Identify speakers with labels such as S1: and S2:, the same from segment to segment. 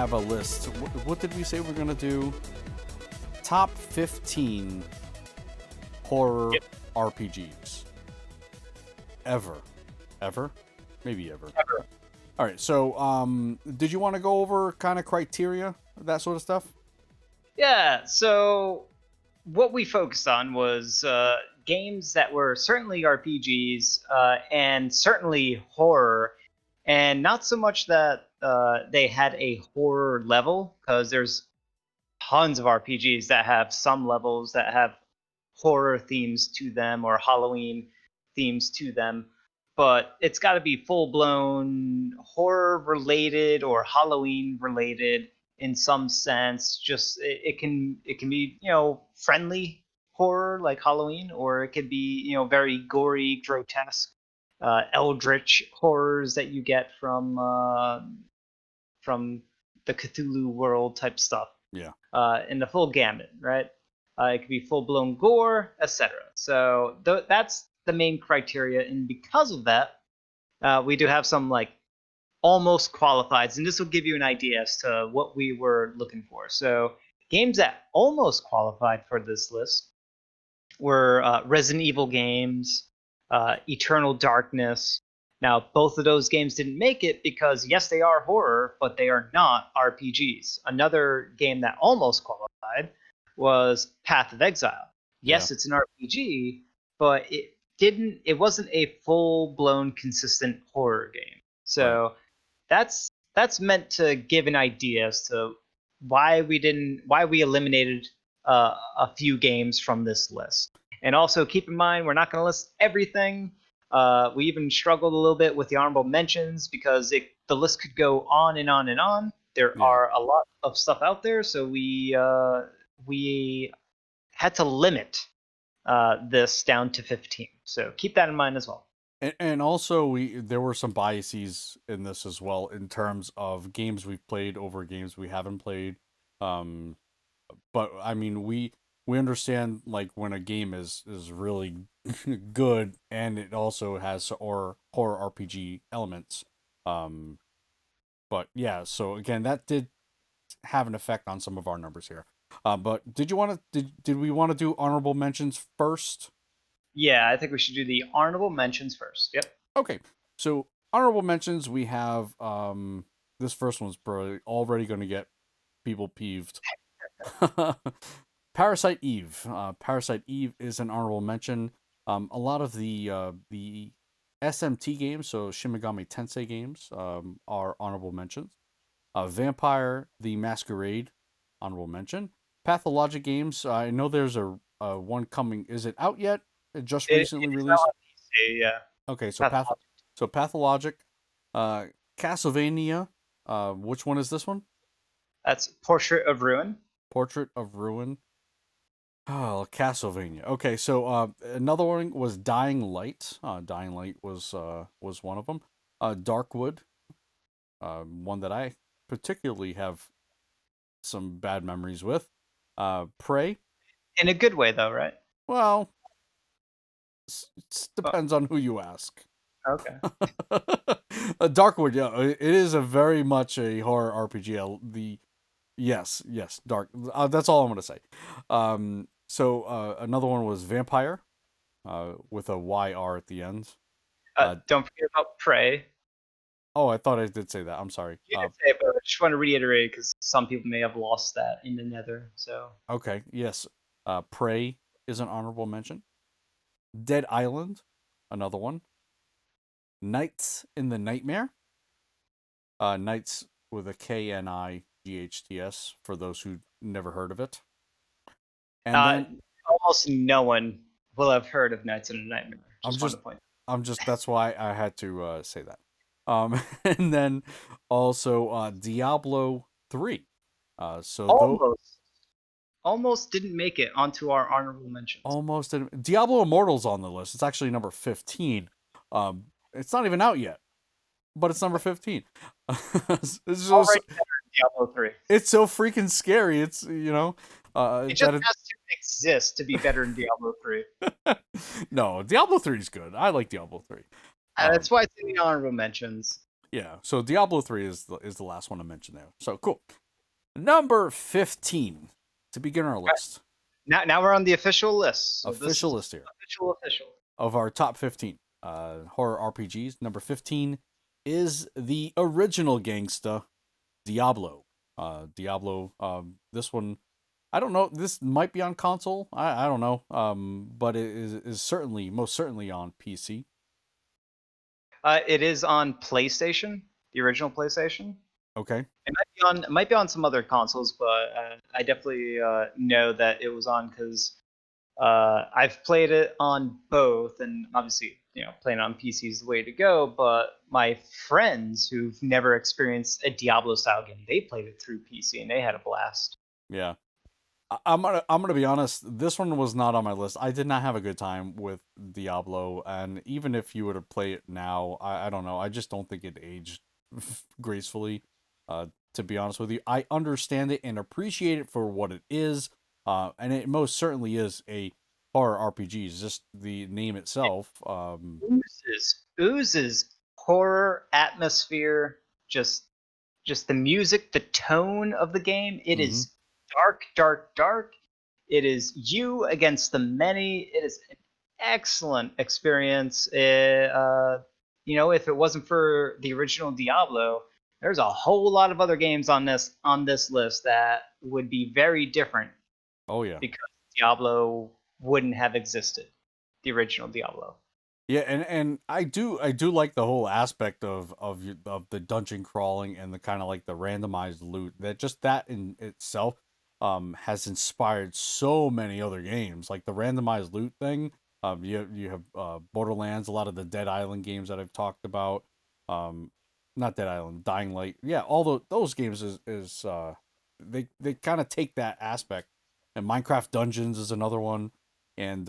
S1: have a list. What did we say we're gonna do? Top 15 horror RPGs ever. Maybe ever. All right. So, did you want to go over kind of criteria, that sort of stuff?
S2: Yeah. So what we focused on was games that were certainly RPGs and certainly horror, and not so much that they had a horror level, because there's tons of RPGs that have some levels that have horror themes to them or Halloween themes to them, but it's got to be full blown horror related or Halloween related in some sense. Just it can be friendly horror like Halloween, or it could be very gory, grotesque, eldritch horrors that you get from the Cthulhu world type stuff.
S1: Yeah.
S2: In the full gamut, right? It could be full blown gore, etc. So that's the main criteria, and because of that, we do have some like almost qualifieds, and this will give you an idea as to what we were looking for. So games that almost qualified for this list were Resident Evil games, Eternal Darkness. Now, both of those games didn't make it because, yes, they are horror, but they are not RPGs. Another game that almost qualified was Path of Exile. Yes, it's an RPG, but it wasn't a full-blown consistent horror game. So that's meant to give an idea as to why we eliminated a few games from this list. And also keep in mind, we're not going to list everything. We even struggled a little bit with the honorable mentions because the list could go on and on and on. There are a lot of stuff out there, so we had to limit this down to 15. So keep that in mind as well.
S1: And also, there were some biases in this as well in terms of games we've played over games we haven't played. But I mean, we understand like when a game is really good and it also has horror RPG elements. But yeah, so again, that did have an effect on some of our numbers here. But did we want to do honorable mentions first?
S2: Yeah, I think we should do the honorable mentions first. Yep.
S1: Okay. So honorable mentions, we have this first one's probably already going to get people peeved. Parasite Eve. Parasite Eve is an honorable mention. A lot of the SMT games, so Shin Megami Tensei games, are honorable mentions. Vampire the Masquerade, honorable mention. Pathologic games. I know there's a one coming. Is it out yet? It just recently released.
S2: PC, yeah.
S1: Okay, so Pathologic. Castlevania. Which one is this one?
S2: That's Portrait of Ruin.
S1: Portrait of Ruin. Oh, Castlevania. Okay, so another one was Dying Light. Dying Light was one of them. Darkwood. One that I particularly have some bad memories with. Prey.
S2: In a good way, though, right?
S1: Well, it depends on who you ask.
S2: Okay.
S1: Darkwood, yeah, it is a very much a horror RPG. Yes, dark. That's all I'm gonna say. So another one was Vampire, with a YR at the end.
S2: Don't forget about Prey.
S1: Oh, I thought I did say that. I'm sorry.
S2: You did say it, but I just want to reiterate because some people may have lost that in the nether. So
S1: okay, yes. Prey is an honorable mention. Dead Island, another one. Nights in the Nightmare. Nights with a KNIGHTS for those who never heard of it.
S2: And then almost no one will have heard of Nights in the Nightmare.
S1: That's why I had to say that. And then also Diablo 3.
S2: Almost didn't make it onto our honorable mentions.
S1: Almost didn't. Diablo Immortal's on the list. It's actually number 15. It's not even out yet, but it's number 15. It's just
S2: Diablo 3.
S1: It's so freaking scary. It's
S2: it just has to exist to be better than Diablo 3.
S1: No, Diablo 3 is good. I like Diablo 3.
S2: That's why it's in the honorable mentions.
S1: Yeah. So Diablo 3 is the last one to mention there. So cool. Number 15 to begin our list.
S2: Now we're on the official list. So this
S1: Official
S2: is
S1: list here
S2: official.
S1: of our top 15 horror RPGs. Number 15 is the original gangsta Diablo. Diablo. This one, I don't know. This might be on console. I don't know. But it is certainly most certainly on PC.
S2: It is on PlayStation, the original PlayStation.
S1: Okay.
S2: It might be on some other consoles, but I definitely know that it was on because I've played it on both, and obviously, playing on PC is the way to go. But my friends who've never experienced a Diablo style game, they played it through PC and they had a blast.
S1: Yeah. I'm gonna be honest. This one was not on my list. I did not have a good time with Diablo, and even if you were to play it now, I don't know. I just don't think it aged gracefully. To be honest with you, I understand it and appreciate it for what it is. And it most certainly is a horror RPG. It's just the name itself.
S2: Oozes horror atmosphere, just the music, the tone of the game. It
S1: Mm-hmm.
S2: is dark, dark, dark. It is you against the many. It is an excellent experience. If it wasn't for the original Diablo, there's a whole lot of other games on this list that would be very different
S1: Oh yeah.
S2: because Diablo wouldn't have existed. The original Diablo.
S1: Yeah, and I do like the whole aspect of the dungeon crawling and the kind of like the randomized loot that just that in itself has inspired so many other games like the randomized loot thing. You have Borderlands, a lot of the Dead Island games that I've talked about. Um, not Dead Island, Dying Light. Yeah, all those games is they kind of take that aspect. And Minecraft Dungeons is another one. And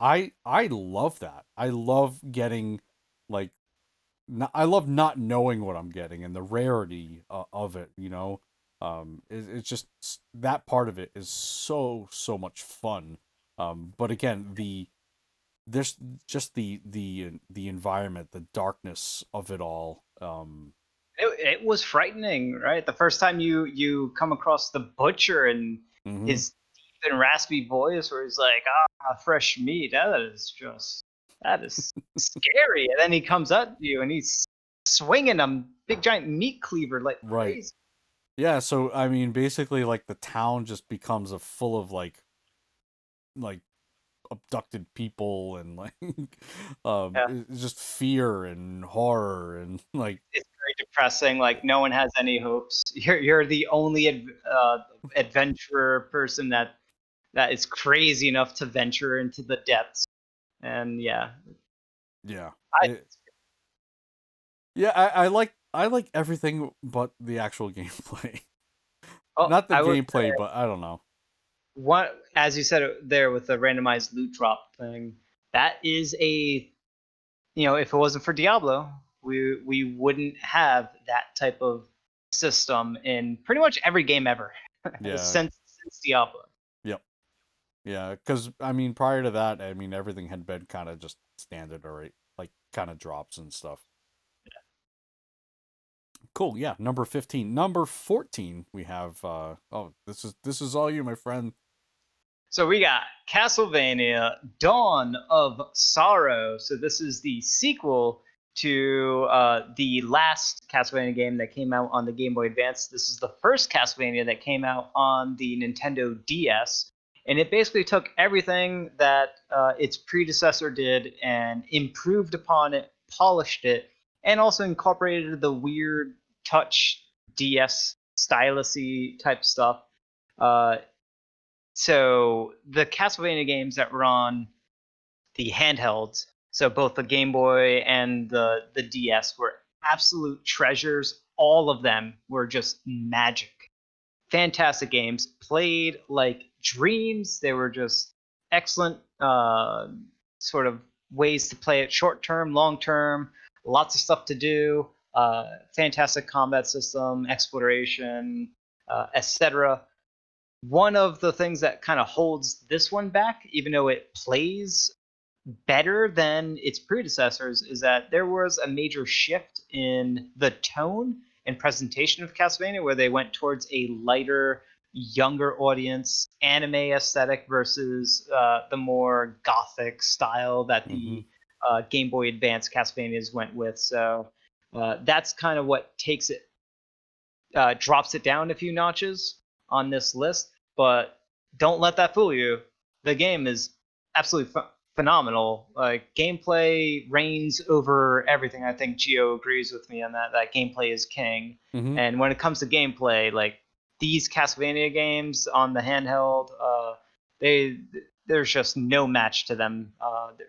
S1: I love that. I love getting like I love not knowing what I'm getting and the rarity of it. It's just that part of it is so much fun. But again, there's just the environment, the darkness of it all.
S2: It was frightening, right? The first time you come across the butcher and
S1: Mhm.
S2: his deep and raspy voice, where he's like, "Ah, fresh meat." That is scary. And then he comes at you and he's swinging a big giant meat cleaver like
S1: Right.
S2: crazy.
S1: Yeah. So I mean, basically, like the town just becomes a full of like abducted people and like
S2: Yeah,
S1: it's just fear and horror and like
S2: it's very depressing. Like no one has any hopes. You're the only adventurer person that is crazy enough to venture into the depths. And yeah,
S1: yeah
S2: I
S1: it, yeah I like everything but the actual gameplay.
S2: oh
S1: Not the
S2: I would
S1: gameplay, but I don't know.
S2: what as you said there with the randomized loot drop thing. That is if it wasn't for Diablo, we wouldn't have that type of system in pretty much every game ever
S1: Yeah.
S2: since Diablo.
S1: Yep. Yeah, because I mean prior to that, I mean everything had been kind of just standard or like kind of drops and stuff. Cool. Yeah, number 15. Number 14 we have oh, this is all you, my friend.
S2: So we got Castlevania Dawn of Sorrow. So this is the sequel to the last Castlevania game that came out on the Game Boy Advance. This is the first Castlevania that came out on the Nintendo DS. And it basically took everything that its predecessor did and improved upon it, polished it, and also incorporated the weird touch DS stylusy type stuff. Uh, so the Castlevania games that were on the handhelds, so both the Game Boy and the DS, were absolute treasures. All of them were just magic. Fantastic games, played like dreams. They were just excellent sort of ways to play it, short term, long term. Lots of stuff to do. Fantastic combat system, exploration, etc. One of the things that kind of holds this one back, even though it plays better than its predecessors is that there was a major shift in the tone and presentation of Castlevania, where they went towards a lighter, younger audience, anime aesthetic versus the more gothic style that
S1: Mm-hmm.
S2: the Game Boy Advance Castlevanias went with. So that's kind of what takes it, drops it down a few notches on this list. But don't let that fool you. The game is absolutely phenomenal. Gameplay reigns over everything. I think Gio agrees with me on that. That gameplay is king.
S1: Mm-hmm.
S2: And when it comes to gameplay, like these Castlevania games on the handheld, they there's just no match to them,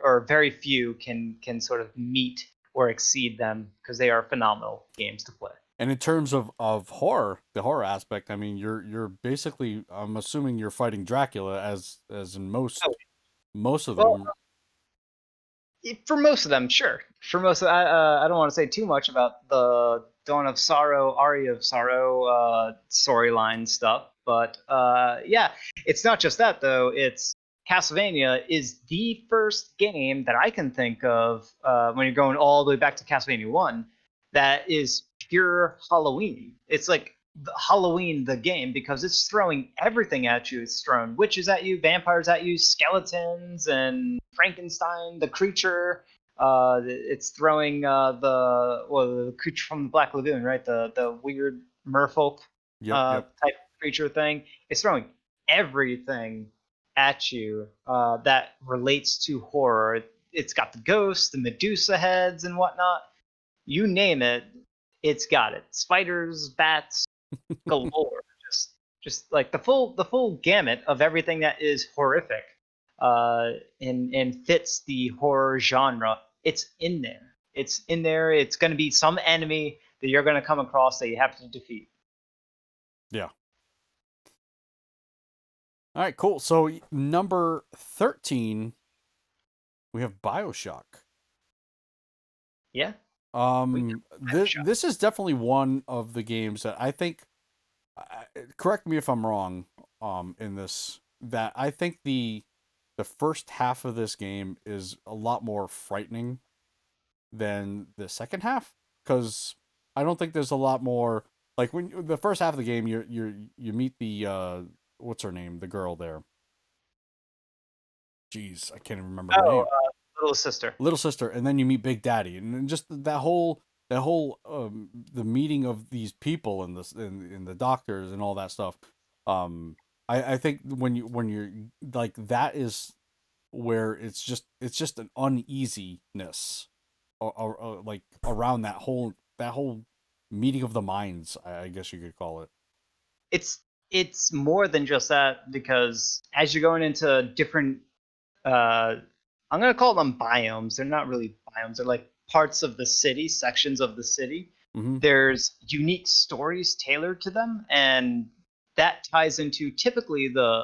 S2: or very few can sort of meet or exceed them because they are phenomenal games to play.
S1: And in terms of horror, the horror aspect, I mean, you're basically, I'm assuming you're fighting Dracula as in
S2: Oh,
S1: most of
S2: well,
S1: them.
S2: for most of them, sure. For most, I don't want to say too much about the Dawn of Sorrow, Arya of Sorrow storyline stuff, but yeah, it's not just that though. It's Castlevania is the first game that I can think of, when you're going all the way back to Castlevania One, that is pure Halloween. It's like Halloween the game because it's throwing everything at you. It's throwing witches at you, vampires at you, skeletons, and Frankenstein, the creature. It's throwing the creature from the Black Lagoon, right? The weird merfolk
S1: Yep, yep.
S2: type creature thing. It's throwing everything at you that relates to horror. It's got the ghosts, the Medusa heads, and whatnot. You name it, it's got it. Spiders, bats, galore. Just like the full gamut of everything that is horrific, and fits the horror genre. It's in there. It's in there. It's going to be some enemy that you're going to come across that you have to defeat.
S1: Yeah. All right, cool. So number 13, we have BioShock.
S2: Yeah, we can have a shot.
S1: This is definitely one of the games that I think, correct me if I'm wrong, in this, that I think the first half of this game is a lot more frightening than the second half, because I don't think there's a lot more, like when the first half of the game you meet the what's her name, the girl there. Jeez, I can't even remember her
S2: Oh,
S1: name.
S2: little sister.
S1: Little sister, and then you meet Big Daddy, and then just that whole the meeting of these people and and the doctors and all that stuff. I think when you're like, that is where it's just an uneasiness, or like around that whole meeting of the minds, I guess you could call it.
S2: It's more than just that because as you're going into different, uh, I'm gonna call them biomes. They're not really biomes. They're like parts of the city, sections of the city.
S1: Mm-hmm.
S2: There's unique stories tailored to them, and that ties into typically the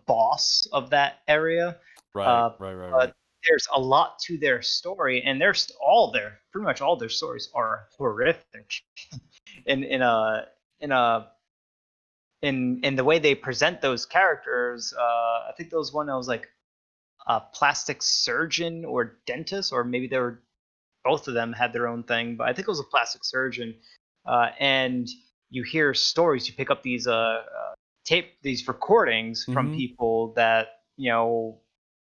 S2: boss of that area.
S1: Right,
S2: Uh,
S1: right, right, right.
S2: but there's a lot to their story, and there's all their pretty much all their stories are horrific in a in the way they present those characters. I think there was one that was like a plastic surgeon or dentist, or maybe they were both of them had their own thing, but I think it was a plastic surgeon. And you hear stories, you pick up these these recordings from
S1: Mm-hmm.
S2: people that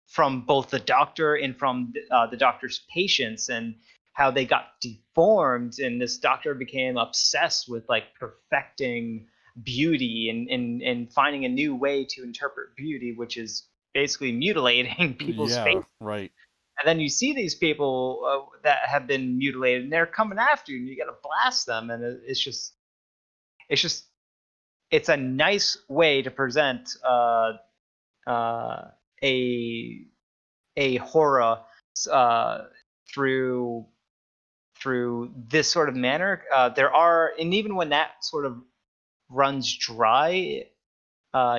S2: from both the doctor and from the doctor's patients, and how they got deformed, and this doctor became obsessed with like perfecting beauty and finding a new way to interpret beauty, which is basically mutilating people's
S1: Yeah,
S2: face.
S1: right.
S2: And then you see these people that have been mutilated, and they're coming after you, and you got to blast them, and it's just it's a nice way to present uh, a a horror uh, through this sort of manner. There are, and even when that sort of runs dry,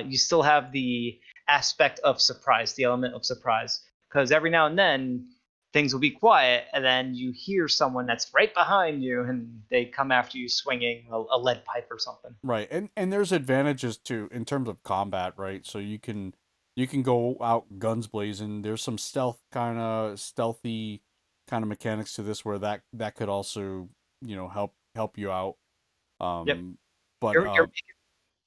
S2: you still have the aspect of surprise, the element of surprise, because every now and then things will be quiet, and then you hear someone that's right behind you, and they come after you swinging a lead pipe or something.
S1: Right. And there's advantages too in terms of combat, right? So you can You can go out guns blazing. There's some stealthy kind of mechanics to this where that could also, help you out.
S2: Yep.
S1: Um, but
S2: You're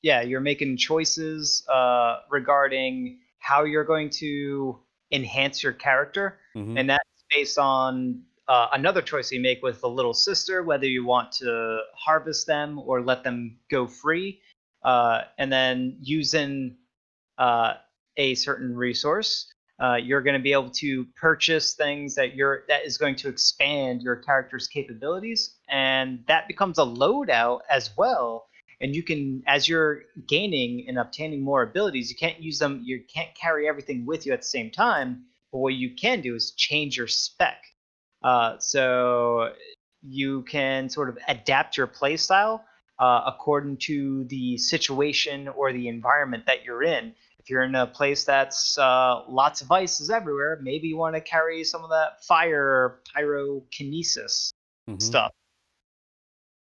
S2: yeah, you're making choices regarding how you're going to enhance your character,
S1: mhm,
S2: and that's based on another choice you make with the little sister, whether you want to harvest them or let them go free, and then using uh, a certain resource, you're going to be able to purchase things that is going to expand your character's capabilities, and that becomes a loadout as well. And you can, as you're gaining and obtaining more abilities, you can't use them. You can't carry everything with you at the same time. But what you can do is change your spec. So you can sort of adapt your playstyle according to the situation or the environment that you're in. If you're in a place that's lots of ice is everywhere, maybe you want to carry some of that fire pyrokinesis
S1: mhm.
S2: stuff.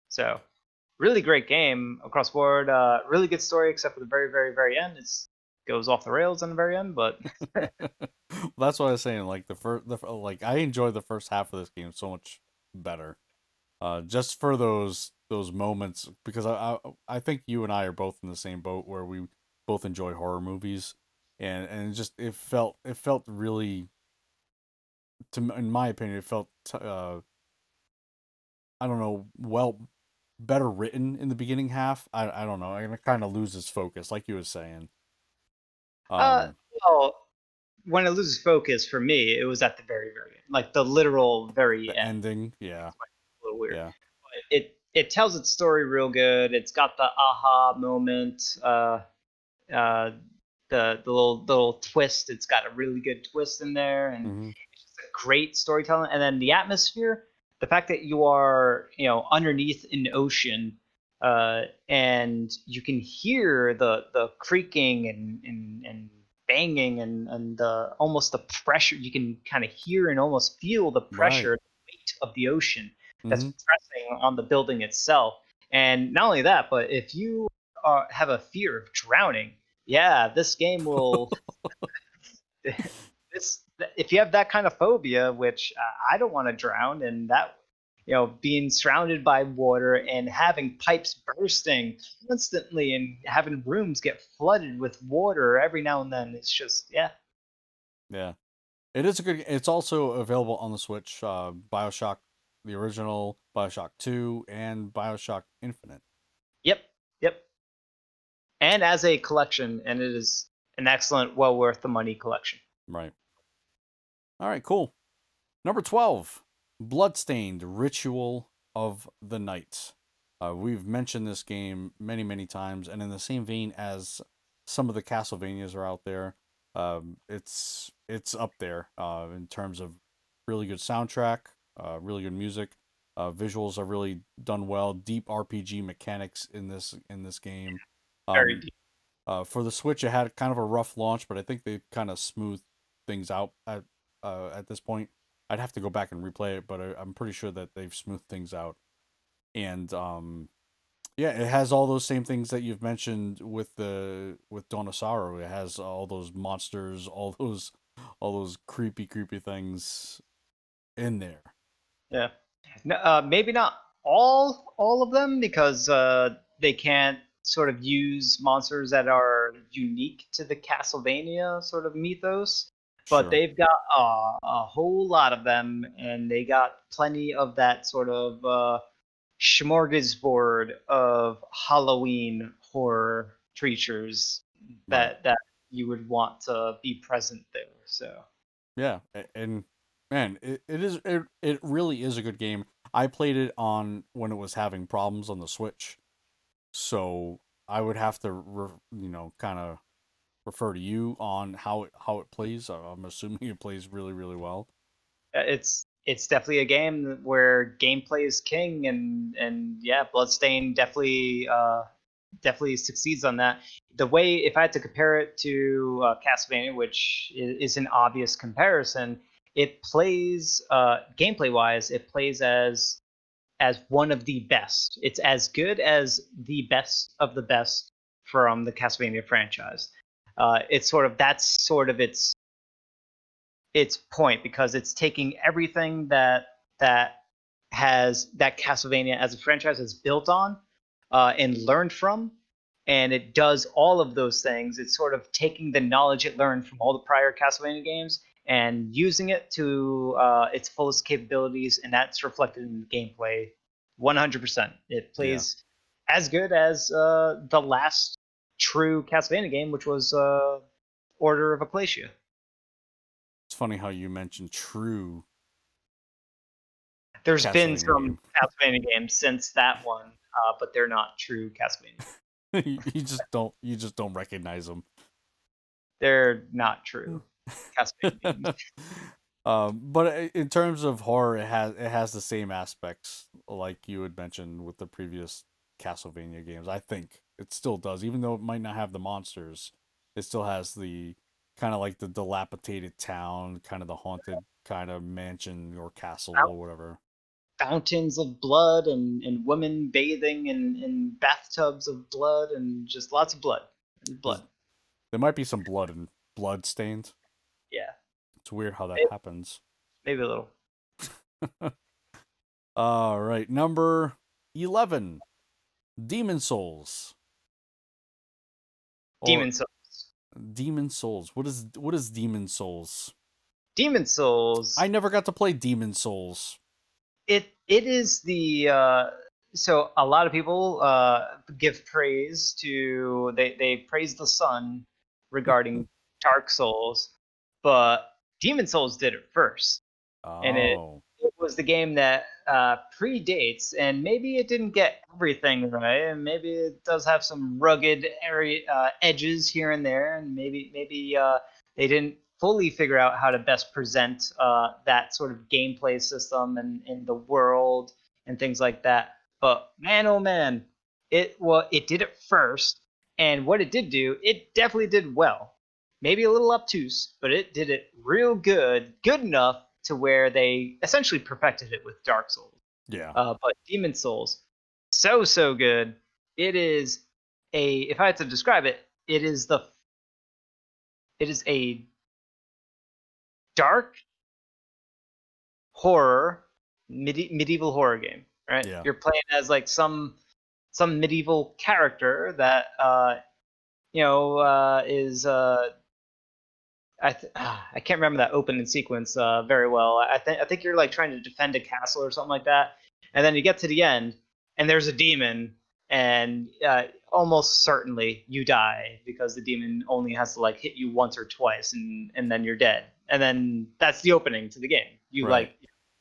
S2: So, really great game across the board. Really good story, except for the very, very, very end. It goes off the rails in the very end, but
S1: That's what I was saying. Like like I enjoyed the first half of this game so much better. Just for those moments because I think you and I are both in the same boat where we both enjoy horror movies, and it felt really in my opinion it felt I don't know, better written in the beginning half. I don't know. And it kind of loses focus, like you were saying.
S2: uh,
S1: Um,
S2: well, when it loses focus for me, it was at the very, very end, like the literal very
S1: the
S2: end.
S1: ending, yeah,
S2: It's a little weird.
S1: yeah,
S2: But it tells its story real good. It's got the aha moment. Uh, the little twist. It's got a really good twist in there, and
S1: hmm,
S2: it's just a great storytelling. And then the atmosphere, the fact that you are underneath an ocean, and you can hear the creaking and banging and almost the pressure. You can kind of hear and almost feel the
S1: right,
S2: pressure, the weight of the ocean that's
S1: hmm,
S2: pressing on the building itself. And not only that, but if you have a fear of drowning, yeah, this game will. This if you have that kind of phobia, which I don't want to drown, and that being surrounded by water and having pipes bursting constantly and having rooms get flooded with water every now and then, it's just yeah,
S1: yeah. It is a good. It's also available on the Switch. Bioshock, the original, Bioshock 2, and Bioshock Infinite.
S2: yep, yep. And as a collection, and it is an excellent, well worth the money collection.
S1: Right. All right. Cool. Number 12, Bloodstained: Ritual of the Night. We've mentioned this game many, many times, and in the same vein as some of the Castlevanias are out there, it's up there in terms of really good soundtrack, really good music. Visuals are really done well. Deep RPG mechanics in this game.
S2: Very
S1: Um,
S2: deep.
S1: for the Switch, it had kind of a rough launch, but I think they've kind of smoothed things out at this point. I'd have to go back and replay it, but I'm pretty sure that they've smoothed things out. And yeah, it has all those same things that you've mentioned with Dawn of Sorrow. It has all those monsters, all those creepy things in there.
S2: Yeah. No, maybe not all of them because they can't sort of use monsters that are unique to the Castlevania sort of mythos, but
S1: Sure.
S2: they've got a whole lot of them, and they got plenty of that sort of smorgasbord of Halloween horror creatures
S1: Right.
S2: that you would want to be present there. So
S1: Yeah, and man, it really is a good game. I played it on when it was having problems on the Switch, so I would have to kind of refer to you on how it plays. I'm assuming it plays really really well.
S2: it's definitely a game where gameplay is king, and yeah, Bloodstained definitely succeeds on that. The way, if I had to compare it to Castlevania, which is an obvious comparison, it plays gameplay wise, it plays as one of the best. It's as good as the best of the best from the Castlevania franchise. It's sort of that's sort of its point, because it's taking everything that Castlevania as a franchise is built on, and learned from, and it does all of those things. It's sort of taking the knowledge it learned from all the prior Castlevania games and using it to its fullest capabilities, and that's reflected in the gameplay 100%. It
S1: Yeah.
S2: plays as good as the last true Castlevania game, which was Order of Ecclesia.
S1: It's funny how you mentioned true
S2: There's been
S1: Castlevania
S2: some
S1: game.
S2: Castlevania games since that one, but they're not true Castlevania.
S1: You just don't recognize them.
S2: They're not true Castlevania games.
S1: But in terms of horror, it has the same aspects like you had mentioned with the previous Castlevania games. I think it still does, even though it might not have the monsters. It still has the kind of like the dilapidated town, kind of the haunted kind of mansion or castle or whatever.
S2: Fountains of blood and women bathing in bathtubs of blood and just lots of blood. And
S1: There's,
S2: blood.
S1: there might be some blood and Bloodstained.
S2: Yeah,
S1: It's weird how that
S2: maybe,
S1: happens.
S2: maybe a little.
S1: All right, number 11, Demon Souls or
S2: Demon Souls.
S1: Demon Souls. What is Demon Souls?
S2: Demon
S1: I
S2: Souls.
S1: never got to play Demon Souls.
S2: It is the so a lot of people give praise to they praise the sun regarding Dark Souls, but Demon Souls did it first, and
S1: Oh,
S2: it was the game that predates, and maybe it didn't get everything right, and maybe it does have some rugged area edges here and there, and maybe they didn't fully figure out how to best present that sort of gameplay system and the world and things like that. But man, oh man, it did it first, and what it did do, it definitely did well. Maybe a little obtuse, but it did it real good enough to where they essentially perfected it with Dark Souls.
S1: yeah,
S2: But Demon Souls, so good. It is if I had to describe it, it is a dark horror, medieval horror game. Right?
S1: yeah.
S2: You're playing as like some medieval character that is I can't remember that opening sequence very well. I think you're like trying to defend a castle or something like that, and then you get to the end, and there's a demon, and almost certainly you die because the demon only has to like hit you once or twice, and then you're dead, and then that's the opening to the game.
S1: Right.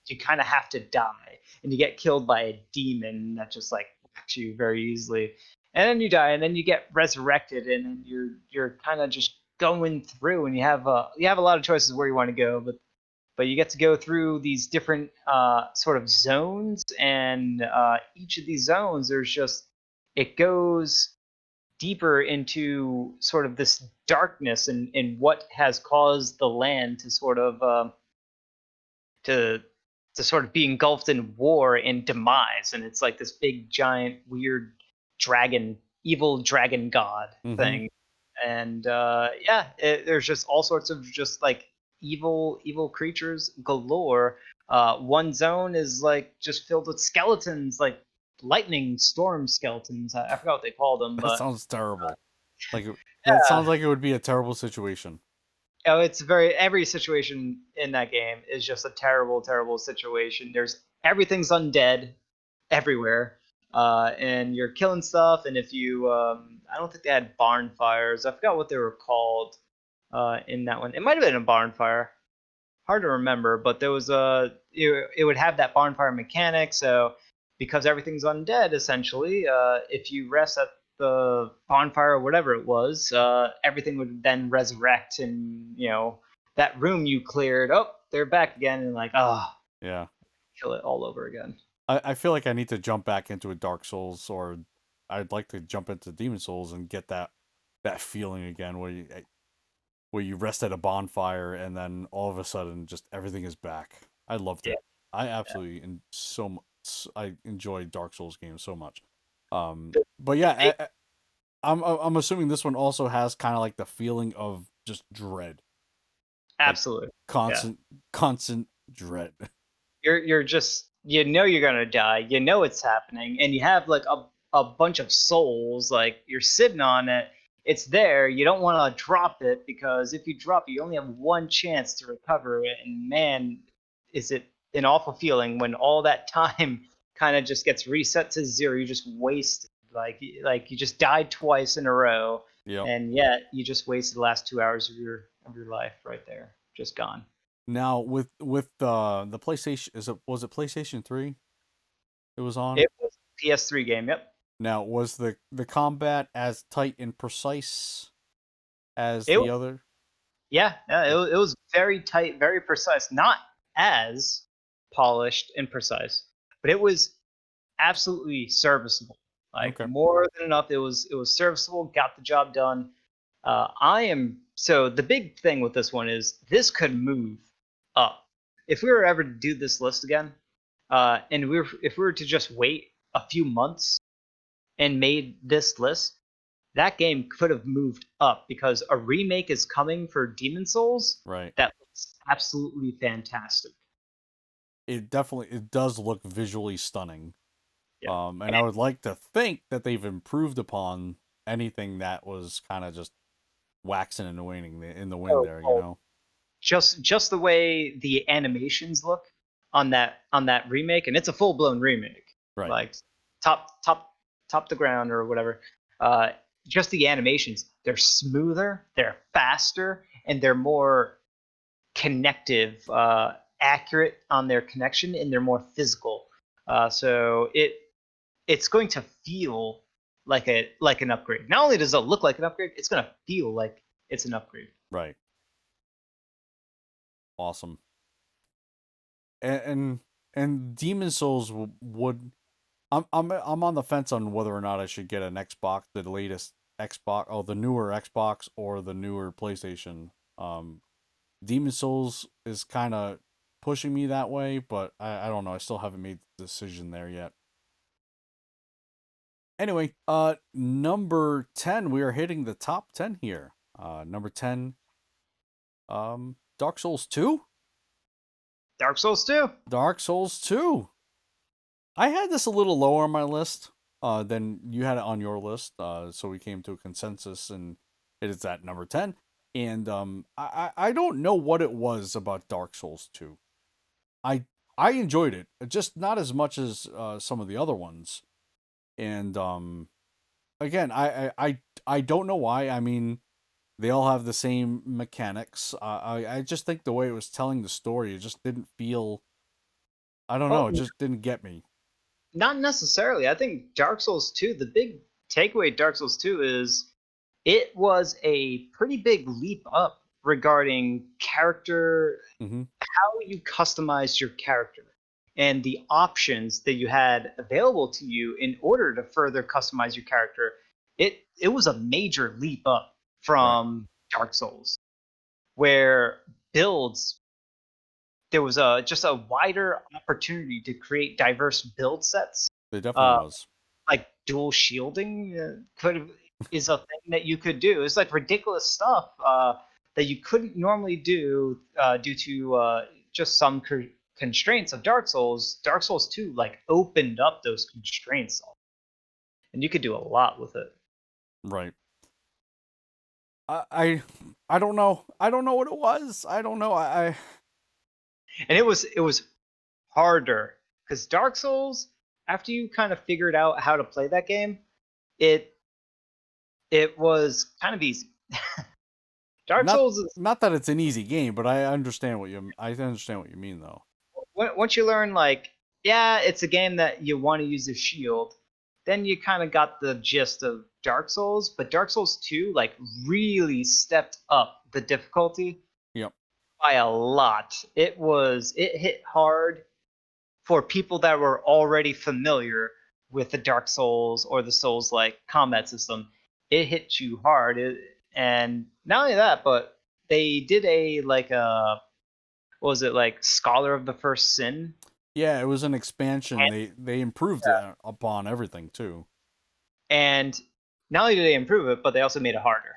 S2: You kind of have to die, and you get killed by a demon that just like whacks you very easily, and then you die, and then you get resurrected, and then you're kind of just going through, and you have a lot of choices where you want to go, but you get to go through these different sort of zones, and each of these zones there's just it goes deeper into sort of this darkness and what has caused the land to sort of to sort of be engulfed in war and demise, and it's like this big giant weird dragon, evil dragon god
S1: Mm-hmm.
S2: thing, and yeah, there's just all sorts of just like evil creatures galore. One zone is like just filled with skeletons, like lightning storm skeletons. I forgot what they call them,
S1: That
S2: but
S1: sounds terrible. Like that
S2: yeah.
S1: sounds like it would be a terrible situation.
S2: Oh, it's very every situation in that game is just a terrible situation. There's everything's undead everywhere, and you're killing stuff. And if you, I don't think they had barn fires. I forgot what they were called in that one. It might have been a barn fire. Hard to remember, but there was it would have that bonfire mechanic. So because everything's undead, essentially, if you rest at the bonfire or whatever it was, everything would then resurrect, and that room you cleared, oh, they're back again, and like, oh,
S1: Yeah.
S2: kill it all over again.
S1: I feel like I need to jump back into a Dark Souls, or I'd like to jump into Demon Souls and get that feeling again where you rest at a bonfire and then all of a sudden just everything is back. I loved
S2: Yeah,
S1: it. I absolutely I enjoy Dark Souls games so much. But yeah, I'm assuming this one also has kind of like the feeling of just dread, like
S2: Absolutely. Yeah.
S1: constant dread.
S2: You're just, you know, you're gonna die. You know it's happening, and you have like a bunch of souls. Like, you're sitting on it. It's there. You don't want to drop it, because if you drop it, you only have one chance to recover it. And man, is it an awful feeling when all that time kind of just gets reset to zero. You just wasted. Like you just died twice in a row,
S1: Yep.
S2: and yet you just wasted the last 2 hours of your life right there, just gone.
S1: Now with the PlayStation, was it PlayStation 3 it was on?
S2: It was a PS3 game. Yep.
S1: Now was the combat as tight and precise as
S2: It
S1: the other?
S2: Yeah, yeah,
S1: Yeah.
S2: it was very tight, very precise. Not as polished and precise, but it was absolutely serviceable. Like,
S1: Okay.
S2: more than enough. It was serviceable. Got the job done. I am so the big thing with this one is this could move up. If we were ever to do this list again, and if we were to just wait a few months and made this list, that game could have moved up, because a remake is coming for Demon Souls
S1: Right.
S2: that looks absolutely fantastic.
S1: It does look visually stunning.
S2: Yeah.
S1: And
S2: And
S1: I would like to think that they've improved upon anything that was kind of just waxing and waning in the wind
S2: oh,
S1: there, you
S2: oh,
S1: know?
S2: just the way the animations look on that remake, and it's a full blown remake,
S1: Right.
S2: like top to ground or whatever. Uh, just the animations, they're smoother, they're faster, and they're more connective, accurate on their connection, and they're more physical. So it's going to feel like an upgrade. Not only does it look like an upgrade, it's going to feel like it's an upgrade.
S1: Right. Awesome. And and Demon Souls would I'm on the fence on whether or not I should get an Xbox, the latest Xbox, oh, the newer Xbox or the newer PlayStation. Um, Demon Souls is kind of pushing me that way, but I don't know. I still haven't made the decision there yet. Anyway, number 10, we are hitting the top 10 here. Number 10, Dark Souls 2?
S2: Dark Souls 2.
S1: Dark Souls 2. I had this a little lower on my list than you had it on your list. So we came to a consensus, and it is at number 10. And I don't know what it was about Dark Souls 2. I I enjoyed it, just not as much as some of the other ones. And again, I don't know why. I mean, they all have the same mechanics. I just think the way it was telling the story, it just didn't feel. I don't know.
S2: Well,
S1: It just didn't get me.
S2: not necessarily. I think Dark Souls 2, the big takeaway of Dark Souls 2 is it was a pretty big leap up regarding character,
S1: Hmm.
S2: how you customize your character, and the options that you had available to you in order to further customize your character. It was a major leap up
S1: Right.
S2: from Dark Souls, where builds there was a just a wider opportunity to create diverse build sets.
S1: It definitely
S2: Uh,
S1: was.
S2: like dual shielding could is a thing that you could do. It's like ridiculous stuff that you couldn't normally do due to just some constraints of Dark Souls. Dark Souls 2 like opened up those constraints, and you could do a lot with it.
S1: Right. I I I don't know. I don't know what it was. I don't know.
S2: And it was harder, because Dark Souls, after you kind of figured out how to play that game, it it was kind of easy. Dark
S1: not
S2: Souls is,
S1: not that it's an easy game, but I understand what you mean though.
S2: once you learn, like, yeah, it's a game that you want to use a shield, then you kind of got the gist of Dark Souls. But Dark Souls 2 like really stepped up the difficulty
S1: Yep.
S2: by a lot. It hit hard for people that were already familiar with the Dark Souls or the Souls like combat system. It hit you hard. And not only that, but they did a like a what was it, like Scholar of the First Sin?
S1: Yeah, it was an expansion. They improved it upon everything too.
S2: And not only did they improve it, but they also made it harder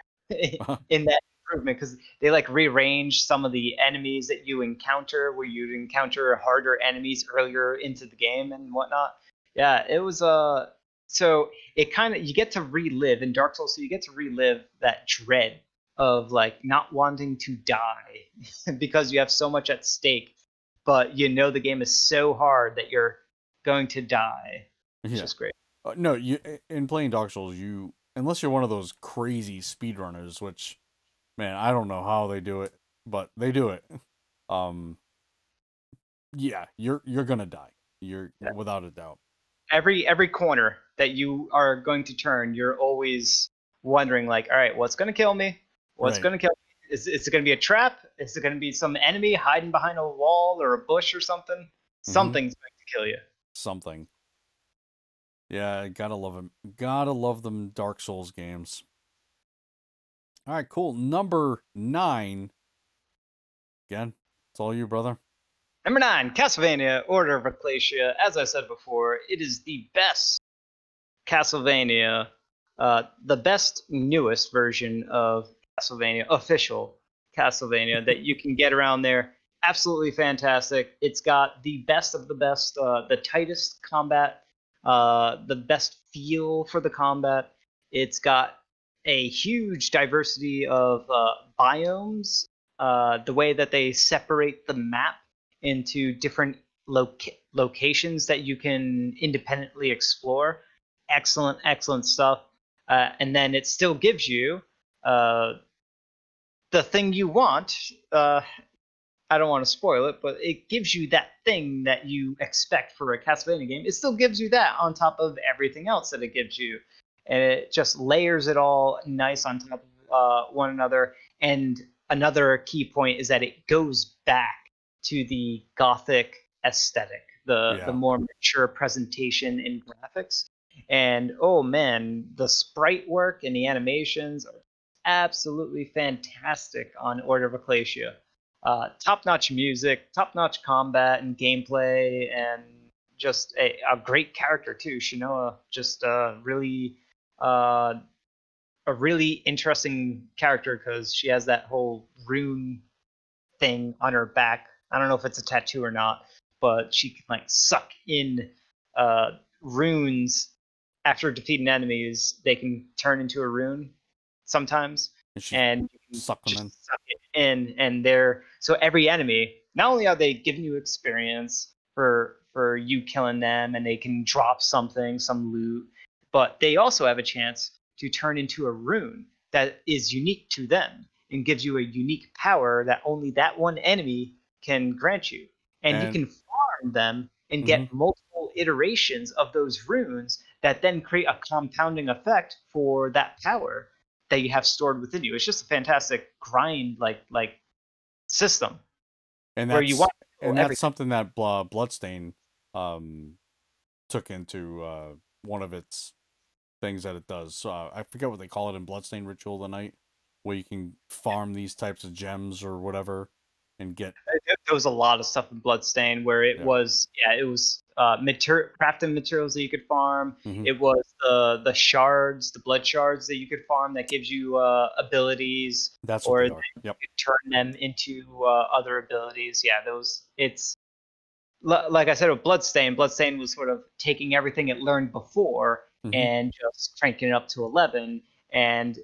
S2: in that improvement, because they like rearranged some of the enemies that you encounter, where you'd encounter harder enemies earlier into the game and whatnot. Yeah, it was so it kind of, you get to relive in Dark Souls, so you get to relive that dread of like not wanting to die because you have so much at stake, but you know the game is so hard that you're going to die. It's
S1: Yeah.
S2: just great.
S1: No, you in playing Dark Souls, unless you're one of those crazy speedrunners, which man, I don't know how they do it, but they do it. Um, yeah, you're gonna die. You're
S2: Yeah.
S1: without a doubt.
S2: Every corner that you are going to turn, you're always wondering like, all right, what's going to kill me? What's
S1: Right.
S2: going to kill me? Is it going to be a trap? Is it going to be some enemy hiding behind a wall or a bush or something?
S1: Mm-hmm.
S2: Something's going to kill you.
S1: Something. Yeah, gotta love them. Gotta love them Dark Souls games. All right, cool. Number 9. Again, it's all you, brother.
S2: Number 9, Castlevania: Order of Ecclesia. As I said before, it is the best Castlevania, the best newest version of Castlevania, official Castlevania that you can get around there. Absolutely fantastic. It's got the best of the best, the tightest combat, the best feel for the combat. It's got a huge diversity of biomes. The way that they separate the map into different locations that you can independently explore. Excellent, excellent stuff. And then it still gives you uh, the thing you want. I don't want to spoil it, but it gives you that thing that you expect for a Castlevania game. It still gives you that on top of everything else that it gives you, and it just layers it all nice on top of one another. And another key point is that it goes back to the gothic aesthetic, the
S1: Yeah.
S2: more mature presentation in graphics. And oh man, the sprite work and the animations are absolutely fantastic on Order of Ecclesia. Top-notch music, top-notch combat and gameplay, and just a great character too. Shinoa, just uh, a really interesting character because she has that whole rune thing on her back. I don't know if it's a tattoo or not, but she can like suck in runes after defeating enemies. They can turn into a rune sometimes,
S1: And she's
S2: and you can
S1: suck them in.
S2: just suck it in. And they're so every enemy. Not only are they giving you experience for you killing them, and they can drop something, some loot, but they also have a chance to turn into a rune that is unique to them and gives you a unique power that only that one enemy can grant you. And you
S1: And
S2: can farm them and
S1: mhm.
S2: get multiple iterations of those runes that then create a compounding effect for that power that you have stored within you. It's just a fantastic grind like system
S1: and
S2: where you want
S1: that's
S2: to
S1: and
S2: kill
S1: that's
S2: everything.
S1: something that Bloodstain um took into one of its things that it does. So I forget what they call it in Bloodstain Ritual of the Night, where you can farm these types of gems or whatever and get
S2: There was a lot of stuff in Bloodstained where it
S1: yeah.
S2: was, yeah, it was crafting materials that you could farm.
S1: Hmm.
S2: It was the shards, the blood shards that you could farm that gives you abilities,
S1: That's what
S2: or
S1: they
S2: that
S1: are. Yep.
S2: you could turn them into other abilities. Yeah, those. It's like I said with Bloodstained. Bloodstained was sort of taking everything it learned before
S1: Hmm.
S2: and just cranking it up to 11. And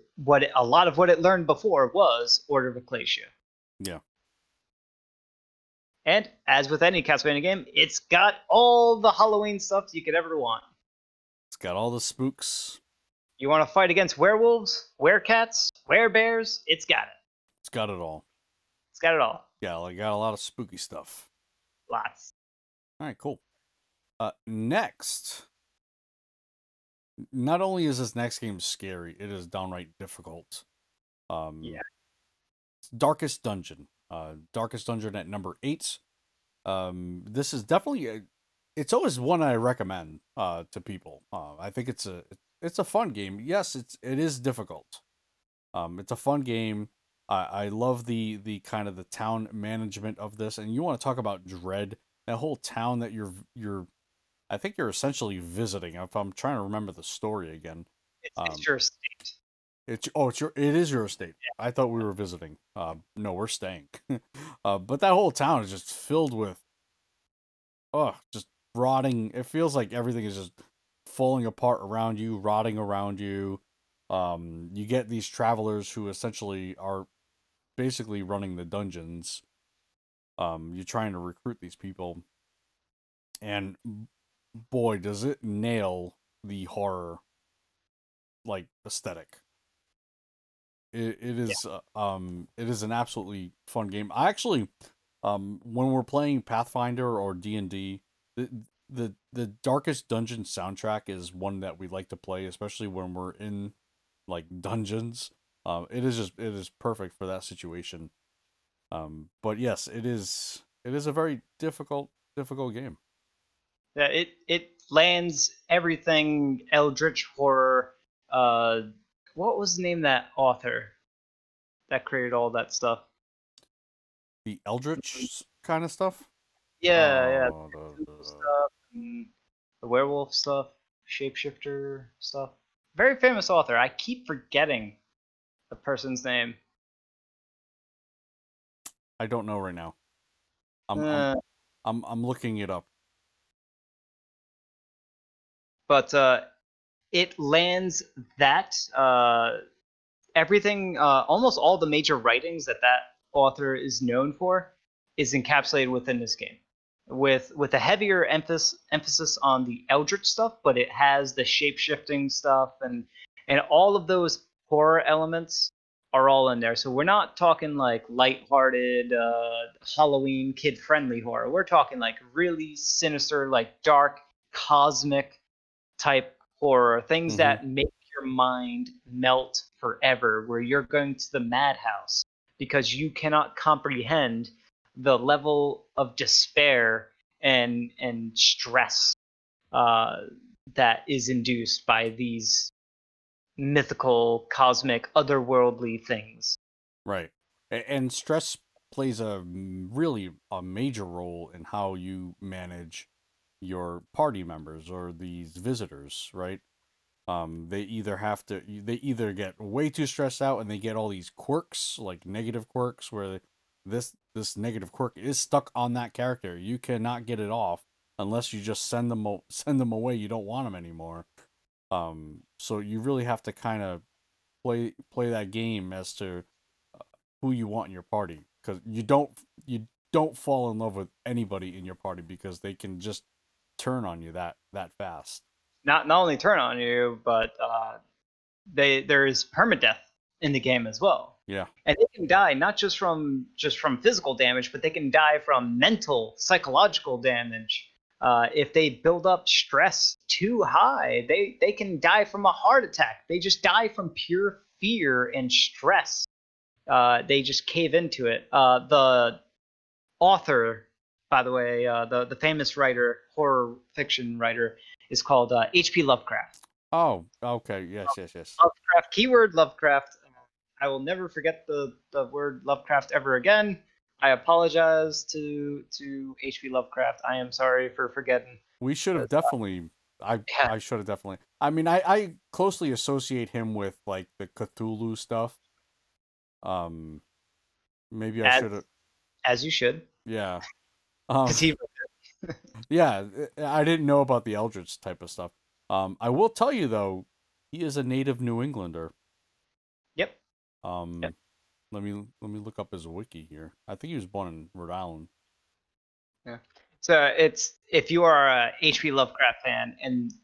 S2: a lot of what it learned before was Order of Ecclesia.
S1: Yeah.
S2: And as with any Castlevania game, it's got all the Halloween stuff you could ever want.
S1: It's got all the spooks.
S2: You want to fight against werewolves, werecats, werebears? It's got it.
S1: It's got it all.
S2: It's got it all.
S1: Yeah, like got a lot of spooky stuff.
S2: Lots.
S1: All right, cool. Next, not only is this next game scary, it is downright difficult.
S2: Yeah.
S1: Darkest Dungeon. Darkest Dungeon at number 8. This is definitely it's always one I recommend to people. I think it's a fun game. Yes, it is difficult. It's a fun game. I love the kind of the town management of this, and you want to talk about dread. That whole town that you're I think you're essentially visiting. If I'm trying to remember the story again,
S2: It's your state.
S1: It is your estate. I thought we were visiting. No, we're staying. But that whole town is just filled with just rotting. It feels like everything is just falling apart around you, rotting around you. You get these travelers who essentially are basically running the dungeons. You're trying to recruit these people, and boy, does it nail the horror like aesthetic.
S2: Yeah.
S1: It is an absolutely fun game. I actually when we're playing Pathfinder or D&D, the Darkest Dungeon soundtrack is one that we like to play, especially when we're in like dungeons. It is perfect for that situation. But yes, it is a very difficult game.
S2: Yeah, it lands everything eldritch horror. Uh, what was the name of that author that created all that stuff?
S1: The Eldritch kind of stuff.
S2: Yeah, yeah,
S1: Oh,
S2: Cthulhu stuff, and the werewolf stuff, shapeshifter stuff. Very famous author. I keep forgetting the person's name.
S1: I don't know right now. I'm I'm
S2: Uh,
S1: I'm looking it up.
S2: but it lands that everything, almost all the major writings that that author is known for, is encapsulated within this game, with a heavier emphasis on the eldritch stuff, but it has the shape shifting stuff and all of those horror elements are all in there. So we're not talking like lighthearted Halloween kid friendly horror. We're talking like really sinister, like dark, cosmic type horror, things
S1: Mm-hmm.
S2: that make your mind melt forever, where you're going to the madhouse because you cannot comprehend the level of despair and stress uh, that is induced by these mythical, cosmic, otherworldly things.
S1: Right. And stress plays really a major role in how you manage your party members or these visitors, right? They either get way too stressed out and they get all these quirks, like negative quirks, where this negative quirk is stuck on that character. You cannot get it off unless you just send them away. You don't want them anymore. So you really have to kind of play that game as to who you want in your party, because you don't fall in love with anybody in your party because they can just turn on you that fast.
S2: Not only turn on you, but there is permadeath in the game as well,
S1: Yeah.
S2: and they can die not just from physical damage, but they can die from mental, psychological damage. If they build up stress too high, they can die from a heart attack. They just die from pure fear and stress. They just cave into it. The author, by the way, the famous writer, horror fiction writer, is called H.P. Lovecraft.
S1: Oh, okay. Yes, yes, yes.
S2: Lovecraft, keyword Lovecraft. I will never forget the word Lovecraft ever again. I apologize to H.P. Lovecraft. I am sorry for forgetting.
S1: We should have definitely.
S2: Yeah,
S1: I should have definitely. I mean, I closely associate him with like the Cthulhu stuff. Um, maybe I
S2: as
S1: should have.
S2: as you should,
S1: Yeah. Um,
S2: because he.
S1: yeah. I didn't know about the Eldritch type of stuff. I will tell you though, he is a native New Englander.
S2: Yep. Yep.
S1: Um, let me look up his wiki here. I think he was born in Rhode Island.
S2: Yeah. So it's if you are a H.P. Lovecraft fan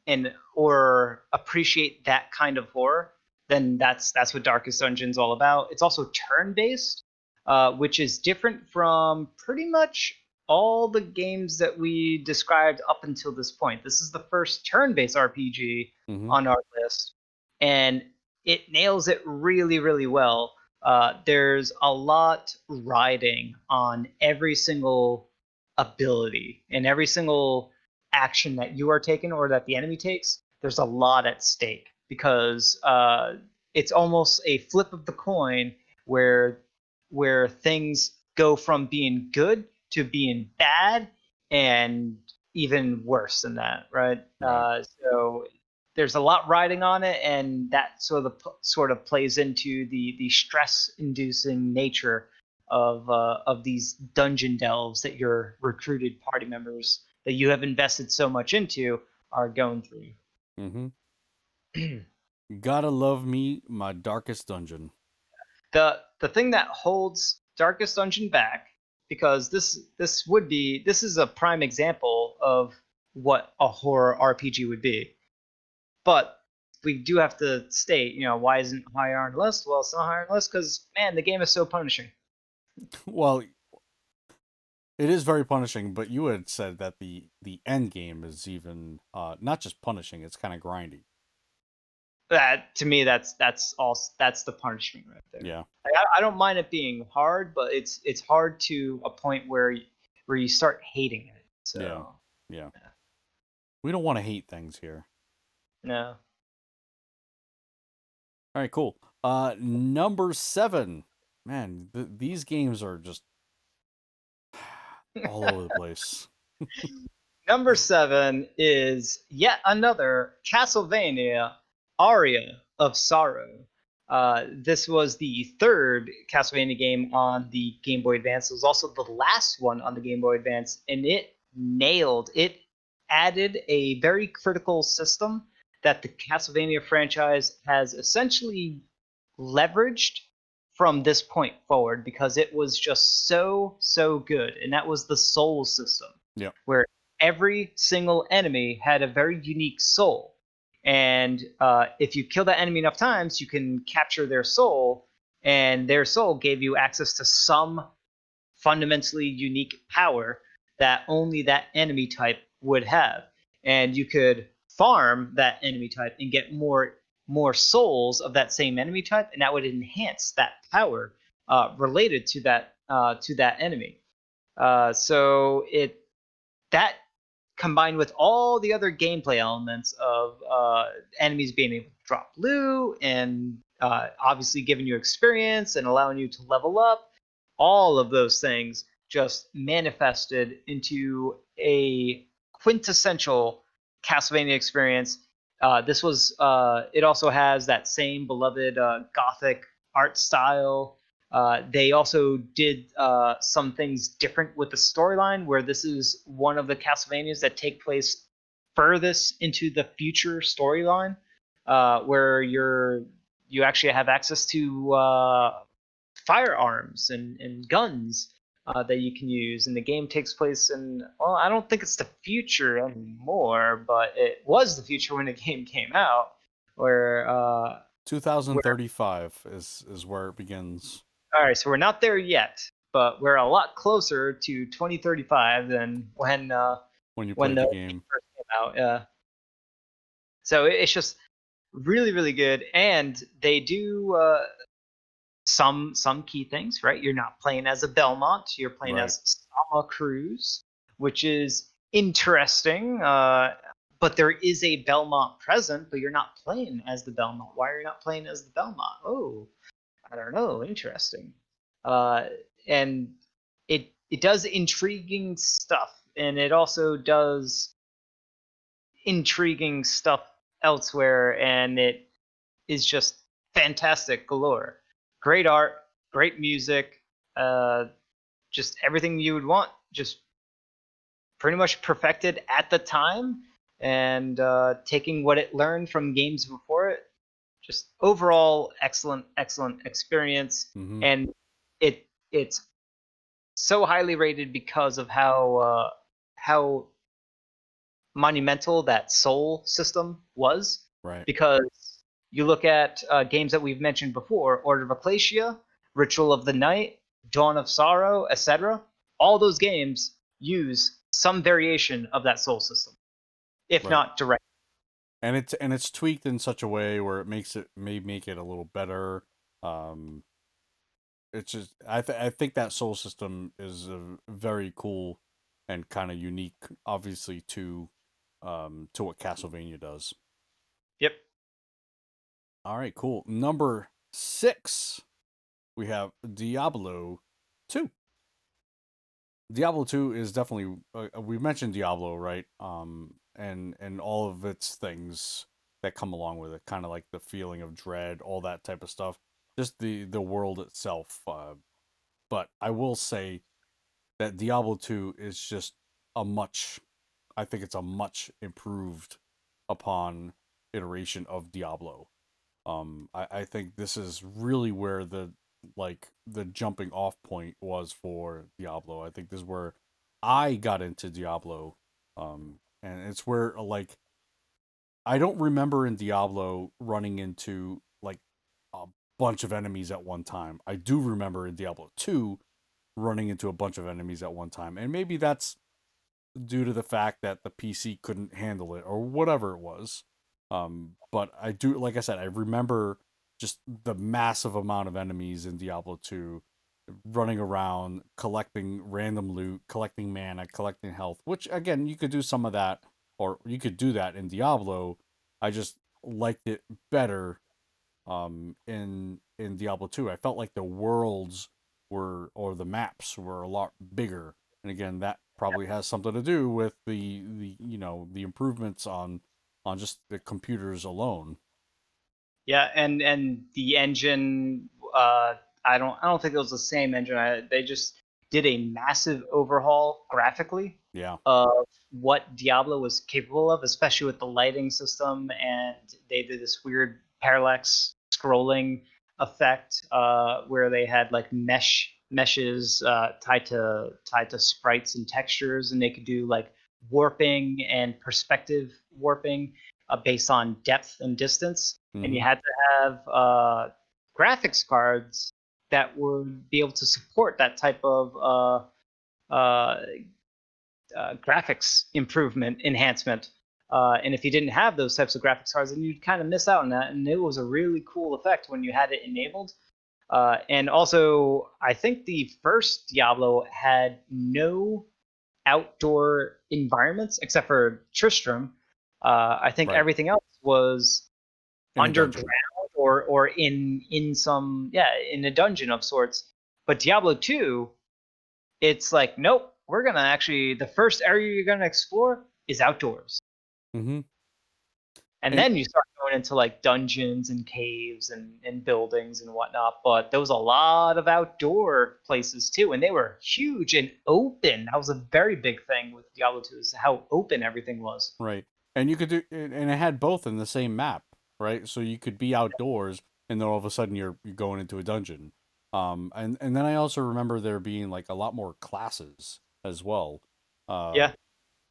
S2: and or appreciate that kind of horror, then that's what Darkest Dungeon's all about. It's also turn based, which is different from pretty much all the games that we described up until this point. This is the first turn based RPG
S1: Mm-hmm.
S2: on our list, and it nails it really really well. There's a lot riding on every single ability in every single action that you are taking or that the enemy takes. There's a lot at stake because it's almost a flip of the coin where things go from being good to being bad and even worse than that, right?
S1: Right.
S2: So there's a lot riding on it, and that sort of plays into the stress inducing nature of these dungeon delves that your recruited party members that you have invested so much into are going through.
S1: Mm-hmm. Gotta love me my darkest dungeon.
S2: The thing that holds Darkest Dungeon back, because this is a prime example of what a horror RPG would be. But we do have to state, why isn't it higher on the list? Well, it's not higher on the list because, man, the game is so punishing.
S1: Well, it is very punishing, but you had said that the end game is even not just punishing; it's kind of grindy.
S2: That to me, that's the punishment right there.
S1: Yeah,
S2: I don't mind it being hard, but it's hard to a point where you start hating it.
S1: yeah,
S2: So
S1: yeah.
S2: yeah.
S1: We don't want to hate things here.
S2: No.
S1: All right, cool. Number 7. Man, these games are just all over the place.
S2: Number 7 is yet another Castlevania Aria of Sorrow. This was the third Castlevania game on the Game Boy Advance. It was also the last one on the Game Boy Advance, and it nailed it. Added a very critical system that the Castlevania franchise has essentially leveraged from this point forward because it was just so good, and that was the soul system,
S1: Yep.
S2: where every single enemy had a very unique soul. And if you kill that enemy enough times, you can capture their soul, and their soul gave you access to some fundamentally unique power that only that enemy type would have. And you could farm that enemy type and get more souls of that same enemy type, and that would enhance that power related to that enemy. So it that combined with all the other gameplay elements of enemies being able to drop loot and obviously giving you experience and allowing you to level up, all of those things just manifested into a quintessential Castlevania experience. It also has that same beloved gothic art style. They also did some things different with the storyline, where this is one of the Castlevanias that take place furthest into the future storyline, where you actually have access to firearms and guns that you can use. And the game takes place in, well, I don't think it's the future anymore, but it was the future when the game came out, where
S1: 2035 is where it begins
S2: all right, so we're not there yet, but we're a lot closer to 2035 than
S1: when you
S2: when
S1: played the
S2: the
S1: game.
S2: game first came out. So it's just really really good, and they do some key things. Right, you're not playing as a Belmont, you're playing
S1: Right.
S2: as Sama Cruz, which is interesting. But there is a Belmont present, but you're not playing as the Belmont. Why are you not playing as the Belmont? Oh, I don't know. Interesting. Uh, and it does intriguing stuff, and it also does intriguing stuff elsewhere, and it is just fantastic galore. Great art, great music, uh, just everything you would want. Just pretty much perfected at the time, and taking what it learned from games before it, just overall excellent experience.
S1: Mm-hmm.
S2: And it's so highly rated because of how monumental that soul system was.
S1: Right.
S2: Because you look at games that we've mentioned before, Order of Ecclesia, Ritual of the Night, Dawn of Sorrow, etc. All those games use some variation of that soul system, if
S1: Right.
S2: not direct.
S1: And it's tweaked in such a way where it may make it a little better. Um, it's just I think that soul system is very cool and kind of unique, obviously to what Castlevania does.
S2: Yep.
S1: All right, cool. Number 6, we have Diablo 2. Diablo 2 is definitely we mentioned Diablo, right? And all of its things. that come along with it, kind of like the feeling of dread, all that type of stuff. Just the world itself. But I will say that Diablo 2 is just a much, I think it's a much improved upon iteration of Diablo. I think this is really where the jumping off point was for Diablo. I think this is where I got into Diablo. And it's where I don't remember in Diablo running into like a bunch of enemies at one time. I do remember in Diablo 2 running into a bunch of enemies at one time. And maybe that's due to the fact that the PC couldn't handle it or whatever it was. But I do, like I said, I remember just the massive amount of enemies in Diablo 2 running around, collecting random loot, collecting mana, collecting health, which again, you could do some of that, or you could do that in Diablo. I just liked it better in Diablo 2. I felt like the worlds were or the maps were a lot bigger. And again, that probably has something to do with the improvements on just the computers alone.
S2: Yeah, and the engine, I don't think it was the same engine. They just did a massive overhaul graphically
S1: Yeah.
S2: of what Diablo was capable of, especially with the lighting system, and they did this weird parallax scrolling effect where they had like meshes tied to sprites and textures, and they could do like warping and perspective warping based on depth and distance, and you
S1: Mm-hmm.
S2: had to have graphics cards that would be able to support that type of uh, graphics improvement enhancement. And if you didn't have those types of graphics cards, then you'd kind of miss out on that. And it was a really cool effect when you had it enabled. And also, I think the first Diablo had no outdoor environments except for Tristram. I think
S1: Right.
S2: everything else was
S1: In a
S2: underground
S1: dungeon.
S2: or in some, yeah, in a dungeon of sorts. But Diablo 2, it's like, nope, we're gonna actually, the first area you're gonna explore is outdoors.
S1: Mm-hmm.
S2: And
S1: And
S2: then you start going into like dungeons and caves and buildings and whatnot. But there was a lot of outdoor places too, and they were huge and open. That was a very big thing with Diablo 2, is how open everything was.
S1: right. And you could do and it had both in the same map, right? So you could be outdoors and then all of a sudden you're going into a dungeon. And then I also remember there being like a lot more classes as well. Uh
S2: Yeah,
S1: I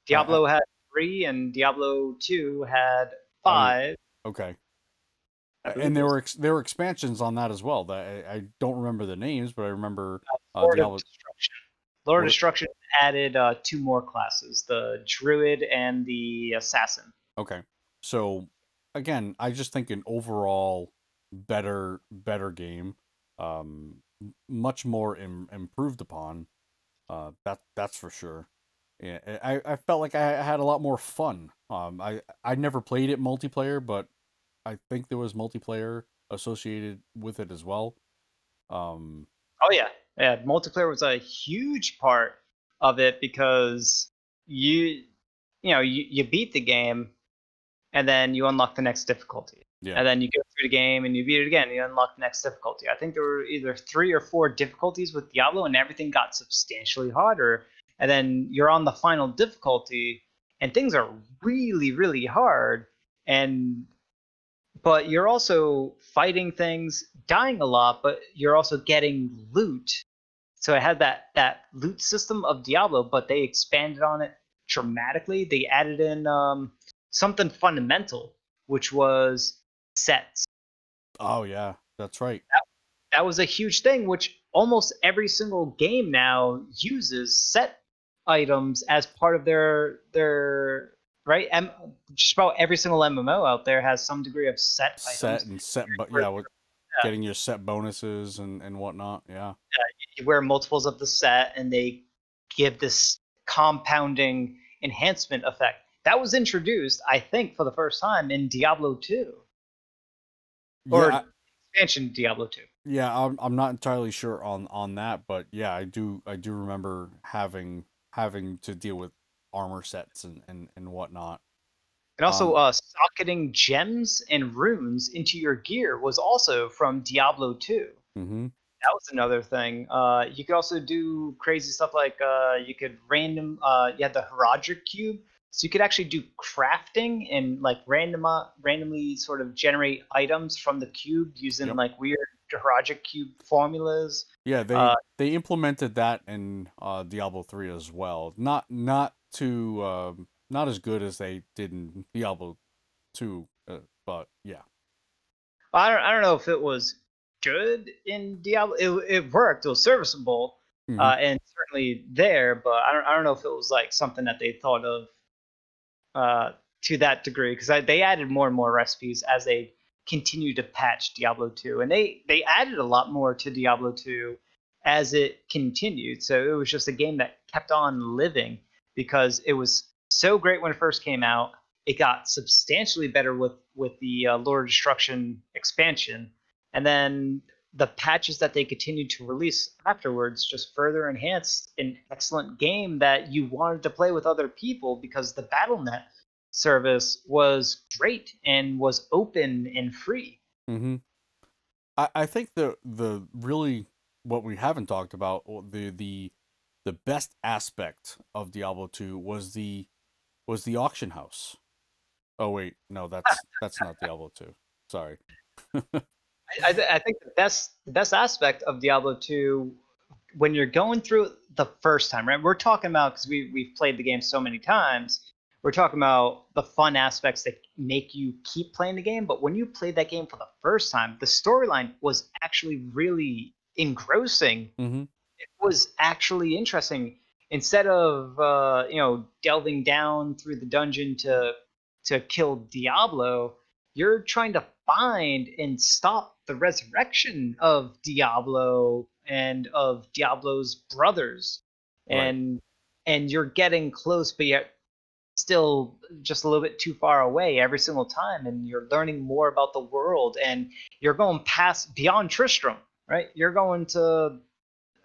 S2: Diablo had 3 and Diablo 2 had
S1: oh yeah.
S2: 5.
S1: Okay.
S2: I believe
S1: And
S2: it was
S1: there were expansions on that as well. That I don't remember the names, but I remember
S2: Lord of
S1: Diablo.
S2: Destruction. Lord of
S1: What?
S2: Destruction added 2 more classes, the Druid and the Assassin.
S1: Okay. So again, I just think an overall better game, much more improved upon. That's for sure. Yeah, I felt like I had a lot more fun. I never played it multiplayer, but I think there was multiplayer associated with it as well. Um,
S2: Oh yeah, yeah. Multiplayer was a huge part of it because you you beat the game and then you unlock the next difficulty,
S1: yeah.
S2: and then you go through the game and you beat it again. And you unlock the next difficulty. I think there were either 3 or 4 difficulties with Diablo, and everything got substantially harder. And then you're on the final difficulty, and things are really really hard. And but you're also fighting things, dying a lot, but you're also getting loot. So it had that loot system of Diablo, but they expanded on it dramatically. They added in something fundamental, which was sets.
S1: Oh yeah, that's right.
S2: That was a huge thing, which almost every single game now uses set items as part of their right. Just about every single MMO out there has some degree of set
S1: Set
S2: items.
S1: and set, but
S2: Where,
S1: yeah, with
S2: yeah,
S1: getting your set bonuses and whatnot. Yeah.
S2: you wear multiples of the set, and they give this compounding enhancement effect. That was introduced, I think, for the first time in Diablo 2
S1: Yeah,
S2: or expansion Diablo 2.
S1: yeah, I'm not entirely sure on that, but yeah, I do remember having to deal with armor sets and whatnot.
S2: And also,
S1: Um,
S2: socketing gems and runes into your gear was also from Diablo 2.
S1: hmm
S2: That was another thing. You could also do crazy stuff like you could you had the Herodric cube, so you could actually do crafting and like randomly sort of generate items from the cube using
S1: Yep.
S2: like weird Herodric cube formulas.
S1: Yeah,
S2: Uh,
S1: they implemented that in Diablo 3 as well. Not as good as they did in Diablo 2, but yeah.
S2: I don't know if it was good in Diablo. It worked. It was serviceable,
S1: hmm
S2: and certainly there. But I don't know if it was like something that they thought of uh, to that degree because they added more and more recipes as they continued to patch Diablo 2, and they added a lot more to Diablo 2 as it continued. So it was just a game that kept on living because it was so great when it first came out. It got substantially better with the Lord of Destruction expansion, and then the patches that they continued to release afterwards just further enhanced an excellent game that you wanted to play with other people because the BattleNet service was great and was open and free.
S1: hmm I think the really what we haven't talked about, or the best aspect of Diablo 2 was the auction house. Oh wait, no, that's not Diablo 2. Sorry.
S2: I think the best aspect of Diablo 2 when you're going through it the first time, right? We're talking about because we've played the game so many times. We're talking about the fun aspects that make you keep playing the game. But when you played that game for the first time, the storyline was actually really engrossing.
S1: hmm
S2: It was actually interesting. Instead of delving down through the dungeon to kill Diablo, you're trying to find and stop the resurrection of Diablo and of Diablo's brothers,
S1: Right.
S2: and you're getting close, but yet still just a little bit too far away every single time, and you're learning more about the world, and you're going past beyond Tristram, right? You're going to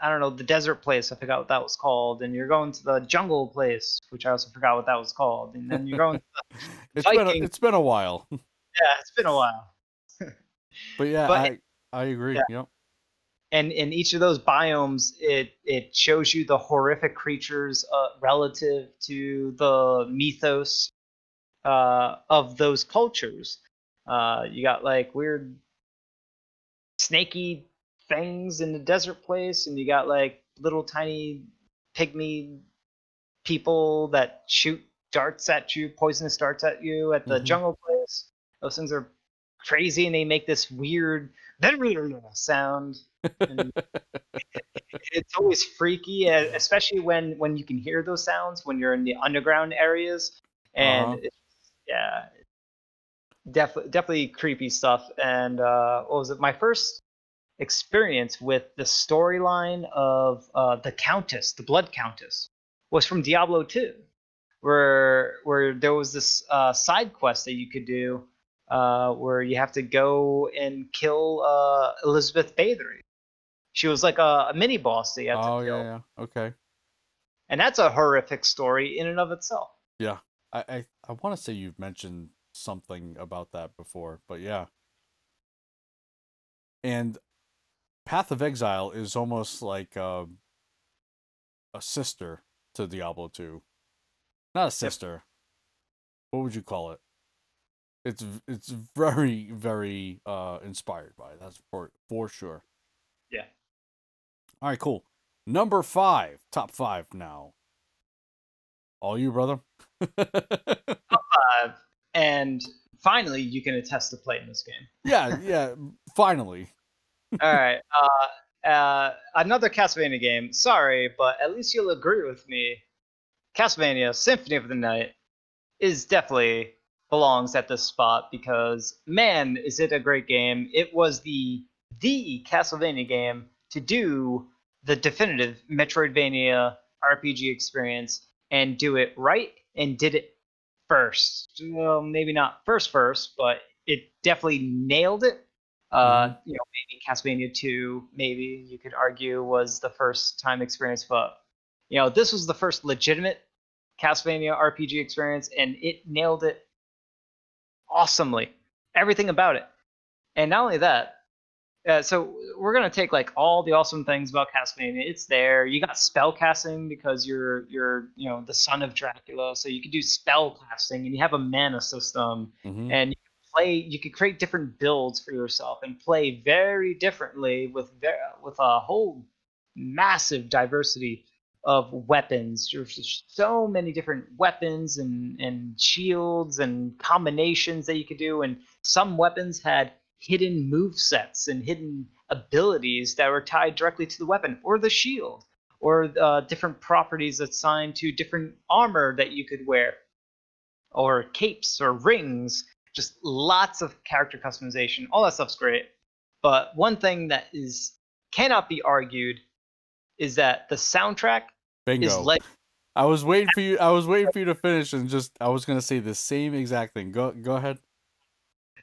S2: I don't know, the desert place. I forgot what that was called. And you're going to the jungle place, which I also forgot what that was called. And then you're going to the Viking.
S1: It's been a while.
S2: Yeah, it's been a while.
S1: But yeah,
S2: But
S1: I agree.
S2: yeah,
S1: Yep.
S2: and in each of those biomes, it shows you the horrific creatures relative to the mythos of those cultures. You got like weird snaky things in the desert place, and you got like little tiny pygmy people that shoot darts at you, poisonous darts at you at the
S1: hmm
S2: jungle place. Those things are crazy, and they make this weird sound, and it's always freaky, especially when you can hear those sounds when you're in the underground areas, and
S1: Uh-huh.
S2: it's, yeah, definitely creepy stuff. And what was it? My first experience with the storyline of the Countess, the Blood Countess, was from Diablo 2, where there was this side quest that you could do where you have to go and kill Elizabeth Bathory. She was like a mini boss that you had to
S1: Oh yeah,
S2: kill,
S1: yeah. Okay.
S2: and that's a horrific story in and of itself.
S1: Yeah. I want to say you've mentioned something about that before, but yeah. And Path of Exile is almost like a sister to Diablo 2. Not a
S2: Yep.
S1: sister. What would you call it? It's very inspired by it. That's for sure.
S2: Yeah.
S1: All right, cool. Number 5, top 5 now. All you, brother.
S2: And finally, you can attest to playing this game.
S1: Yeah, yeah, finally.
S2: All right. Another Castlevania game. Sorry, but at least you'll agree with me. Castlevania Symphony of the Night is definitely belongs at this spot because man, is it a great game. It was the Castlevania game to do the definitive Metroidvania RPG experience and do it right and did it first. Well, maybe not first, but it definitely nailed it.
S1: hmm
S2: Maybe Castlevania 2, maybe you could argue was the first time experience, but this was the first legitimate Castlevania RPG experience, and it nailed it awesomely. Everything about it. And not only that, so we're gonna take like all the awesome things about Castlevania. It's there. You got spell casting because you're the son of Dracula, so you can do spell casting, and you have a mana system,
S1: Mm-hmm.
S2: and you can play. You can create different builds for yourself and play very differently with a whole massive diversity of weapons. There's just so many different weapons and shields and combinations that you could do, and some weapons had hidden move sets and hidden abilities that were tied directly to the weapon or the shield, or different properties assigned to different armor that you could wear, or capes or rings. Just lots of character customization. All that stuff's great. But one thing that is cannot be argued is that the soundtrack is
S1: Bingo.
S2: like
S1: I was waiting for you. I was waiting for you to finish, and just I was gonna say the same exact thing. Go ahead.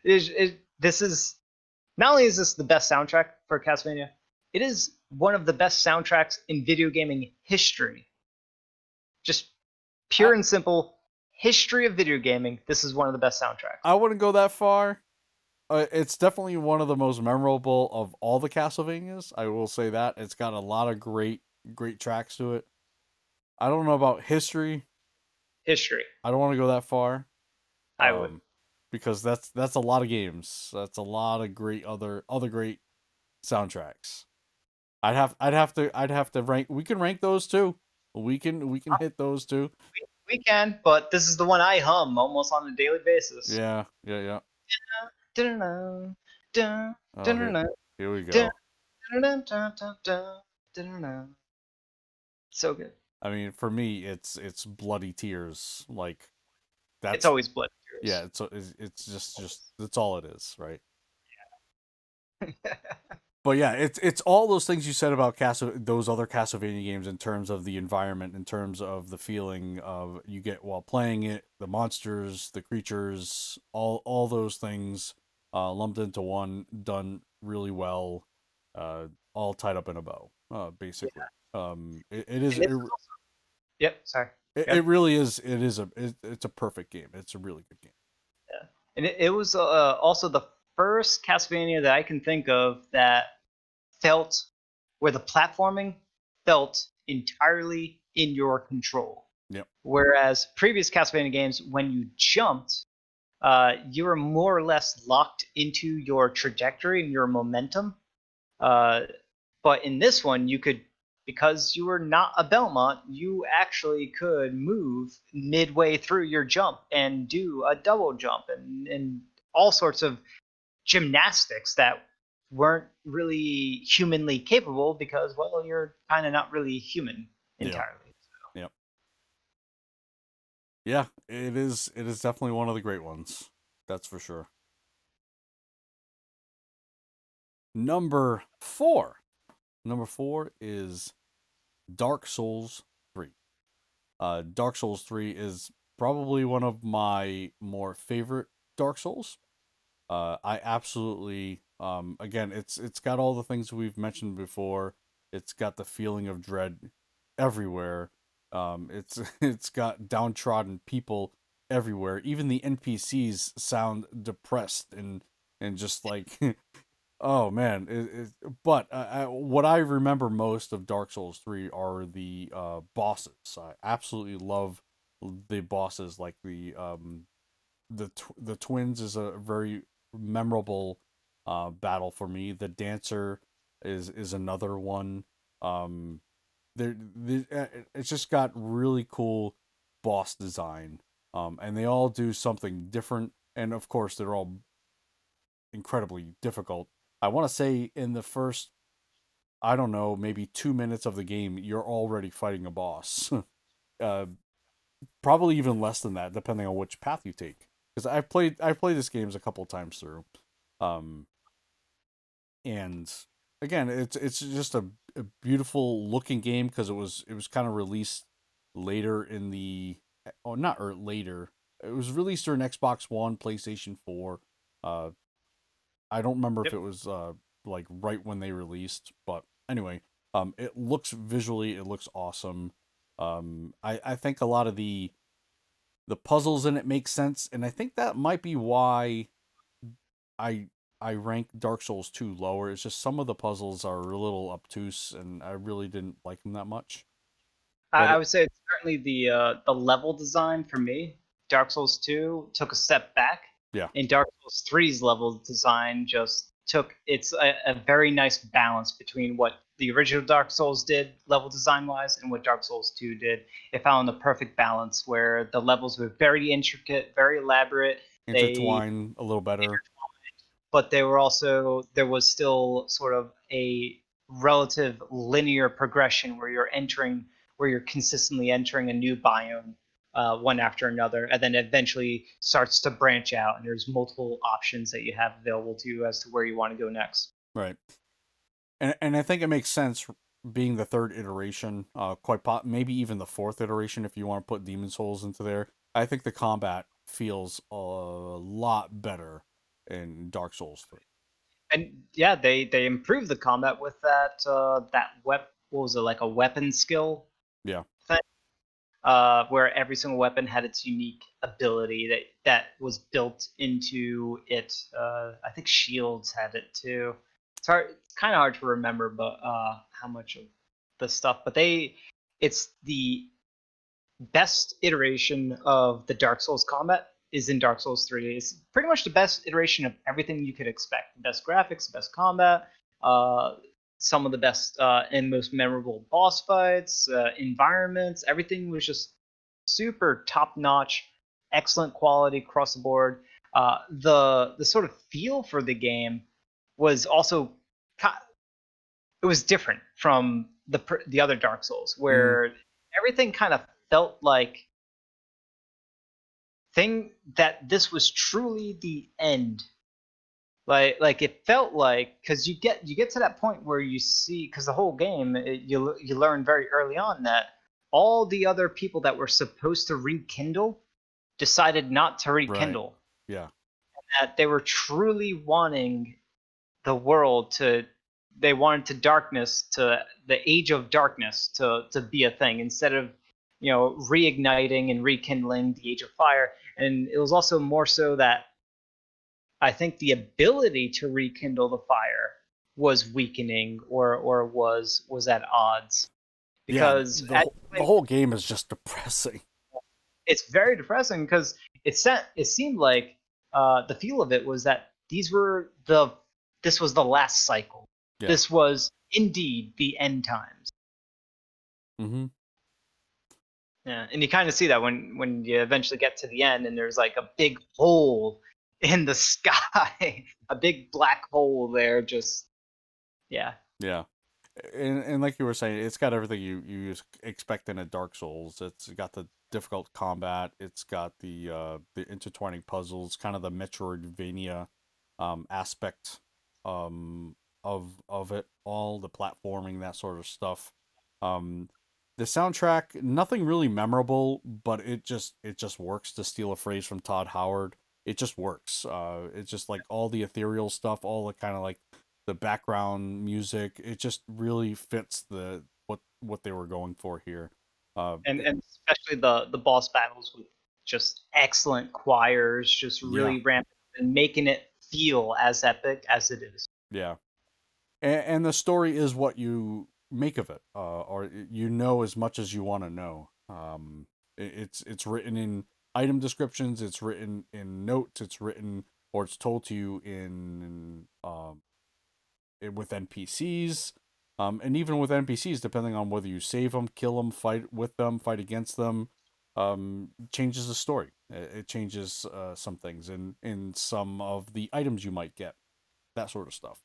S2: this is not only is this the best soundtrack for Castlevania, it is one of the best soundtracks in video gaming history. Just
S1: I
S2: pure and simple history of video gaming. This is one of the best soundtracks.
S1: I wouldn't go that far. It's definitely one of the most memorable of all the Castlevanias. I will say that it's got a lot of great tracks to it. I don't know about history.
S2: History.
S1: I don't want to go that far.
S2: I would.
S1: Um, because that's a lot of games. That's a lot of great other great soundtracks. I'd have to rank. We can rank those too. We can hit those too.
S2: We can, but this is the one I hum almost on a daily basis.
S1: Yeah, yeah, yeah.
S2: Dun-dun-dun, dun,
S1: Oh,
S2: dun-dun-dun,
S1: here we
S2: dun,
S1: go.
S2: dun-dun-dun-dun-dun, dun-dun-dun. So good.
S1: I mean, for me, it's bloody tears. Like
S2: It's
S1: that's
S2: always blood
S1: yeah.
S2: tears.
S1: It's just that's all it is, right? But yeah, it's all those things you said about those other Castlevania games in terms of the environment, in terms of the feeling of you get while playing it, the monsters, the creatures, all those things lumped into one, done really well, uh, all tied up in a bow, basically.
S2: Yeah.
S1: It is
S2: And this is also, yep, sorry.
S1: it
S2: Good.
S1: really is it's a perfect game. It's a really good game.
S2: Yeah. And it was also the first Castlevania that I can think of that felt where the platforming felt entirely in your control.
S1: Yep.
S2: Whereas previous Castlevania games, when you jumped, you were more or less locked into your trajectory and your momentum. Uh, but in this one, you could, because you were not a Belmont, you actually could move midway through your jump and do a double jump and all sorts of gymnastics that weren't really humanly capable because, well, you're kind of not really human
S1: Yep.
S2: entirely.
S1: Yep. Yeah, it is. It is definitely one of the great ones. That's for sure. Number four. Number four is Dark Souls 3. Dark Souls 3 is probably one of my more favorite Dark Souls. I absolutely again it's got all the things we've mentioned before. It's got the feeling of dread everywhere. It's it's got downtrodden people everywhere. Even the NPCs sound depressed and just like oh man, but what I remember most of Dark Souls 3 are the bosses. I absolutely love the bosses, like the twins is a very memorable battle for me. The dancer is another one. Um, it's just got really cool boss design. And they all do something different, and of course they're all incredibly difficult. I want to say in the first, I don't know, maybe 2 minutes of the game, you're already fighting a boss. uh, Probably even less than that, depending on which path you take. Because I played this games a couple times through, um, and again, it's just a beautiful looking game because it was kind of released later in the oh not or later. It was released during Xbox One, PlayStation 4. Uh, I don't remember if
S2: Yep.
S1: it was like right when they released, but anyway, it looks visually it looks awesome. I think a lot of the puzzles in it make sense, and I think that might be why I I rank Dark Souls 2 lower. It's just some of the puzzles are a little obtuse, and I really didn't like them that much. But
S2: I would say it's certainly the level design for me. Dark Souls 2 took a step back,
S1: yeah,
S2: and Dark Souls 3's level design just took it's a very nice balance between what the original Dark Souls did level design wise and what Dark Souls 2 did. It found the perfect balance where the levels were very intricate, very elaborate. They
S1: intertwine a little better.
S2: but they were also there was still sort of a relative linear progression where you're consistently entering a new biome one after another, and then eventually starts to branch out, and there's multiple options that you have available to you as to where you want to go next.
S1: Right. And I think it makes sense being the third iteration, maybe even the fourth iteration if you want to put Demon Souls into there. I think the combat feels a lot better in Dark Souls 3.
S2: And yeah, they improved the combat with that what was it, like a weapon skill
S1: Yeah.
S2: thing, where every single weapon had its unique ability that was built into it. I think shields had it too. It's kind of hard to remember, but how much of the stuff. But it's the best iteration of the Dark Souls combat is in Dark Souls 3. It's pretty much the best iteration of everything you could expect. The best graphics, the best combat, uh, some of the best and most memorable boss fights, environments. Everything was just super top notch, excellent quality across the board. The sort of feel for the game was also it was different from the other Dark Souls,
S1: Mm,
S2: where everything kind of felt like thing that this was truly the end. Like it felt like because you get to that point where you see because the whole game you learn very early on that all the other people that were supposed to rekindle decided not to
S1: right.
S2: rekindle,
S1: Yeah.
S2: that they were truly wanting the world to they wanted to darkness to the age of darkness to be a thing instead of reigniting and rekindling the age of fire. And it was also more so that I think the ability to rekindle the fire was weakening or was at odds
S1: Yeah,
S2: because as you
S1: the
S2: play,
S1: whole game is just depressing.
S2: it's very depressing because it seemed like the feel of it was that this was the last cycle.
S1: Yeah.
S2: This was indeed the end times.
S1: Mhm.
S2: Yeah, and you kind of see that when you eventually get to the end and there's like a big hole in the sky, a big black hole there. Just yeah,
S1: Yeah. And like you were saying, it's got everything you expect in a Dark Souls. It's got the difficult combat. It's got the intertwining puzzles, kind of the Metroidvania aspect of it all, the platforming, that sort of stuff. Um, the soundtrack, nothing really memorable, but it just works. To steal a phrase from Todd Howard, it just works. It's just like all the ethereal stuff, all the kind of like the background music. It just really fits what they were going for here. Uh,
S2: and especially the boss battles with just excellent choirs, just
S1: yeah,
S2: really ramping up and making it feel as epic as it is.
S1: yeah, and the story is what you make of it, or you know as much as you want to know. It's written in item descriptions. It's written in notes. It's written or it's told to you in with NPCs. And even with NPCs, depending on whether you save them, kill them, fight with them, fight against them, changes the story. It changes some things in some of the items you might get, that sort of stuff.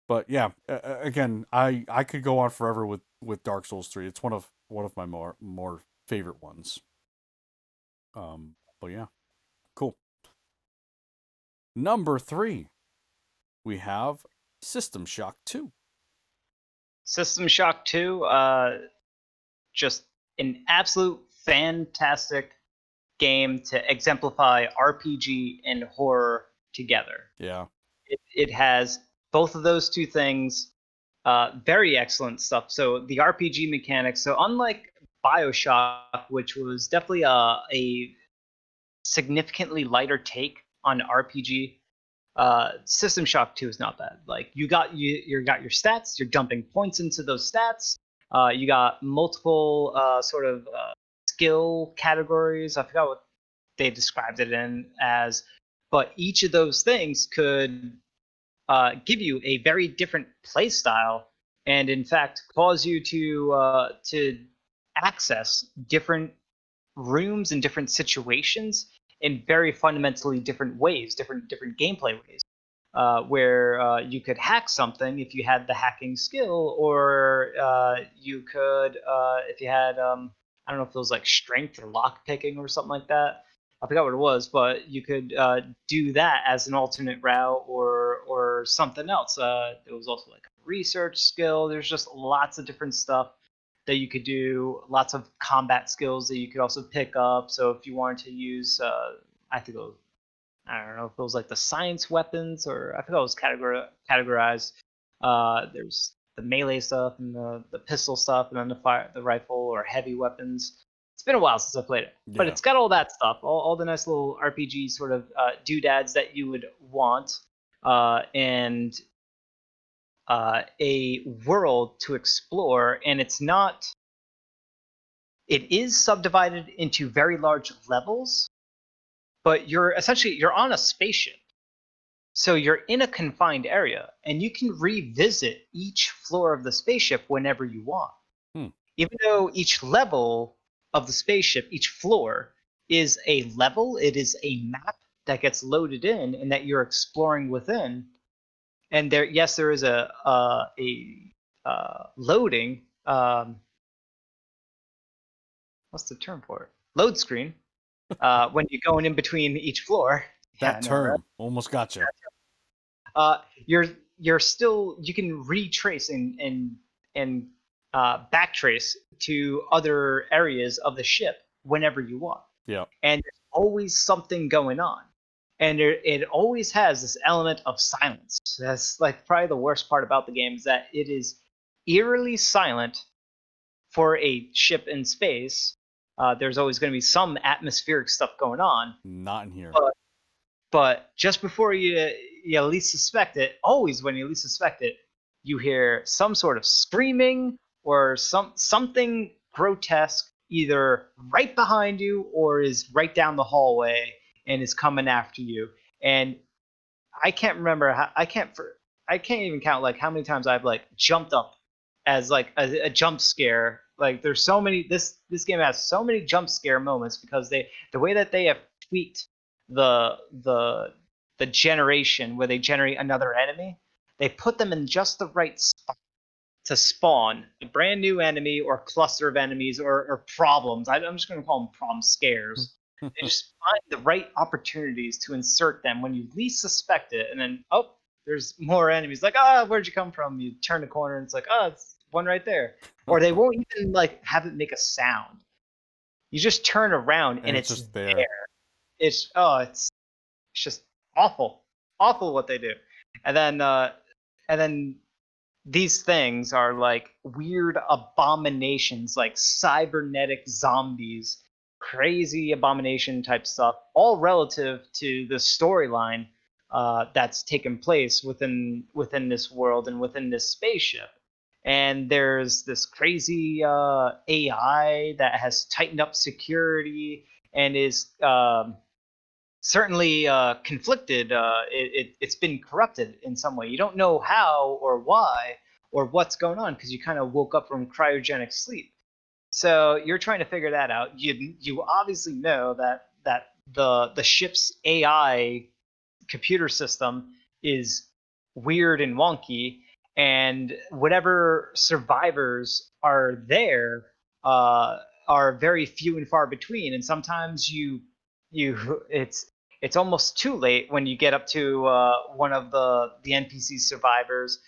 S1: But yeah, again, I could go on forever with Dark Souls 3. It's one of my more favorite ones. But yeah, cool. Number 3, we have System Shock 2.
S2: System Shock 2, just an absolute fantastic game to exemplify RPG and horror together.
S1: Yeah,
S2: It has both of those two things. Very excellent stuff. So the RPG mechanics. So unlike BioShock, which was definitely a significantly lighter take on RPG. System Shock 2 is not bad. Like you got your stats, you're dumping points into those stats. You got multiple sort of skill categories. I forgot what they described it in as, but each of those things could give you a very different play style, and in fact cause you to access different rooms and different situations in very fundamentally different ways, different gameplay ways. Where you could hack something if you had the hacking skill, or you could if you had I don't know if it was like strength or lock picking or something like that. I forgot what it was, but you could do that as an alternate route, or something else. There was also like a research skill. There's just lots of different stuff that you could do. Lots of combat skills that you could also pick up. So if you wanted to use, I think it was, I don't know if it was like the science weapons, or I forgot it was categorized. There's the melee stuff and the pistol stuff, and then the rifle or heavy weapons. It's been a while since I played it, but
S1: Yeah.
S2: it's got all that stuff, all the nice little RPG sort of doodads that you would want, and a world to explore. And it's not. It is subdivided into very large levels, but you're on a spaceship. So you're in a confined area, and you can revisit each floor of the spaceship whenever you want.
S1: Hmm.
S2: Even though each level of the spaceship, each floor, is a level, it is a map that gets loaded in and that you're exploring within. And there, yes, there is a loading. What's the term for it? Load screen. When you're going in between each floor. Yeah,
S1: That
S2: I know, right?
S1: term almost gotcha.
S2: uh, you're you're still, you can retrace and backtrace to other areas of the ship whenever you want,
S1: Yeah.
S2: and there's always something going on, and it always has this element of silence. That's like probably the worst part about the game, is that it is eerily silent for a ship in space. There's always going to be some atmospheric stuff going on,
S1: Not in here.
S2: but just before you least suspect it, always when you least suspect it, you hear some sort of screaming or something grotesque, either right behind you or is right down the hallway and is coming after you. And I can't remember how, I can't even count like how many times I've like jumped up as like a jump scare. Like there's so many, this game has so many jump scare moments, because the way that they have tweaked the the the generation where they generate another enemy, they put them in just the right spot to spawn a brand new enemy or cluster of enemies, or problems. I'm just going to call them problem scares. They just find the right opportunities to insert them when you least suspect it, and then, oh, there's more enemies. Like, where'd you come from? You turn the corner and it's like, it's one right there. Or they won't even like have it make a sound. You just turn around
S1: And
S2: and
S1: it's
S2: it's
S1: just there.
S2: there. It's just awful, awful what they do. And then these things are like weird abominations, like cybernetic zombies, crazy abomination type stuff, all relative to the storyline that's taken place within this world and within this spaceship. And there's this crazy AI that has tightened up security and is certainly conflicted. It's been corrupted in some way. You don't know how or why or what's going on, because you kind of woke up from cryogenic sleep. So you're trying to figure that out. You obviously know that the ship's AI computer system is weird and wonky, and whatever survivors are there are very few and far between. And sometimes it's almost too late when you get up to one of the NPC survivors.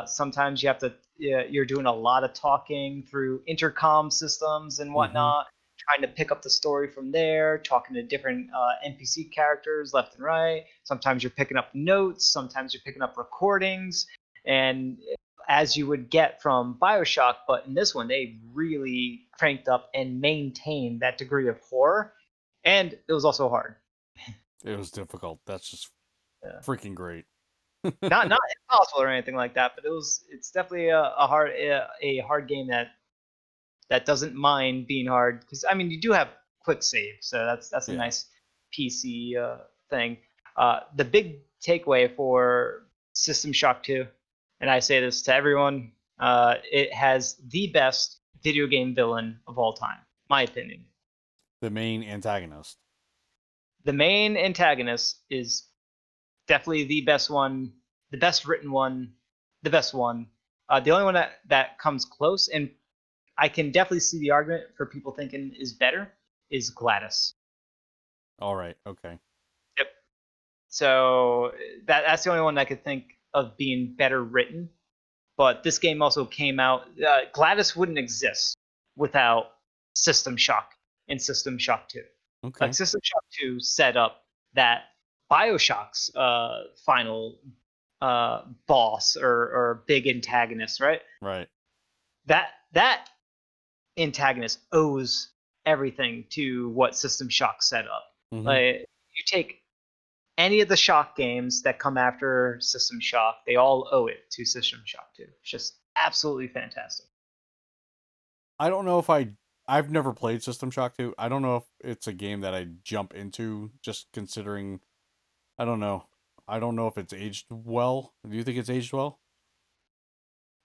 S2: Sometimes you have to, you're doing a lot of talking through intercom systems and
S1: Mm-hmm.
S2: whatnot, trying to pick up the story from there, talking to different NPC characters left and right. Sometimes you're picking up notes, sometimes you're picking up recordings, and as you would get from BioShock, but in this one they really cranked up and maintained that degree of horror, and it was also hard.
S1: It was difficult. That's just
S2: Yeah.
S1: freaking great.
S2: Not impossible or anything like that, but it's definitely a hard game that doesn't mind being hard, because I mean you do have quick save, so that's a
S1: Yeah.
S2: nice PC thing. The big takeaway for System Shock 2, and I say this to everyone, it has the best video game villain of all time, my opinion.
S1: The main antagonist.
S2: The main antagonist is definitely the best one, the best written one, the best one. The only one that comes close, and I can definitely see the argument for people thinking is better, is Gladys.
S1: All right. Okay.
S2: Yep. So that's the only one I could think of being better written. But this game also came out. Gladys wouldn't exist without System Shock and System Shock 2. Like
S1: Okay.
S2: System Shock 2 set up that Bioshock's final boss or big antagonist, right?
S1: Right.
S2: That antagonist owes everything to what System Shock set up.
S1: Mm-hmm.
S2: Like you take any of the Shock games that come after System Shock, they all owe it to System Shock 2. It's just absolutely fantastic.
S1: I don't know if I've never played System Shock 2. I don't know if it's a game that I jump into just considering I don't know. I don't know if it's aged well. Do you think it's aged well?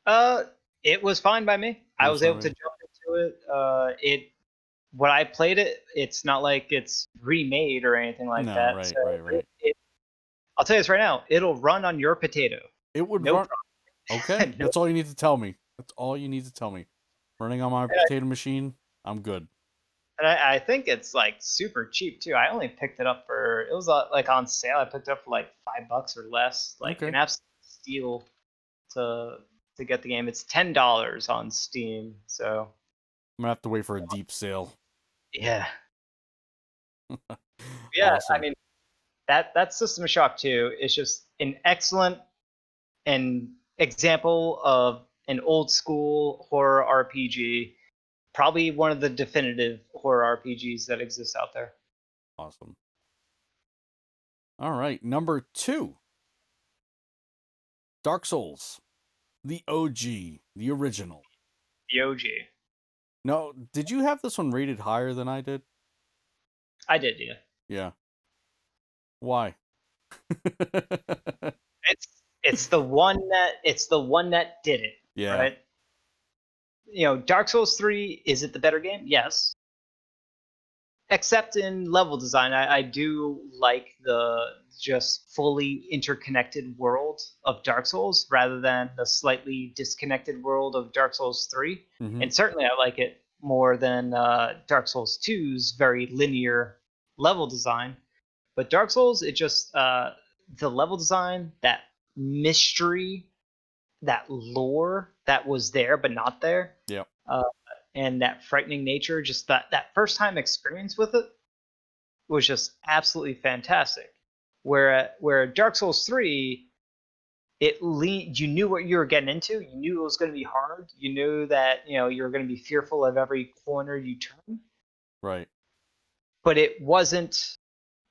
S2: Uh, it was fine by me.
S1: It
S2: I
S1: was
S2: was able
S1: fine.
S2: to jump into it. When I played it, it's not like it's remade or anything like
S1: No,
S2: that.
S1: right,
S2: So
S1: right, right.
S2: I'll tell you this right now, it'll run on your potato,
S1: It would
S2: no
S1: run. Okay,
S2: problem. No,
S1: that's all you need to tell me. That's all you need to tell me. Running on my potato machine, I'm good.
S2: and I think it's like super cheap too. I only picked it up for it was like on sale. I picked it up for like $5 or less, like
S1: Okay.
S2: an absolute steal to to get the game. It's $10 on Steam, so
S1: I'm gonna have to wait for a deep sale.
S2: yeah, yeah. I
S1: Awesome.
S2: mean that System Shock 2 is just an excellent an example of an old school horror RPG. Probably one of the definitive horror RPGs that exists out there.
S1: Awesome. All right, number 2, Dark Souls, the OG, the original.
S2: The OG.
S1: No, did you have this one rated higher than I did?
S2: I did, yeah.
S1: Yeah. Why?
S2: It's the one that did it,
S1: Yeah.
S2: right? You know, Dark Souls 3, is it the better game? Yes. Except in level design, I do like the just fully interconnected world of Dark Souls rather than the slightly disconnected world of Dark Souls 3.
S1: Mm-hmm.
S2: And certainly I like it more than Dark Souls 2's very linear level design. But Dark Souls, it just the level design, that mystery, that lore that was there but not there,
S1: Yep.
S2: uh, and that frightening nature, just that first time experience with it was just absolutely fantastic. Where Dark Souls 3, you knew what you were getting into. You knew it was going to be hard. You knew that you were going to be fearful of every corner you turn,
S1: Right.
S2: but it wasn't.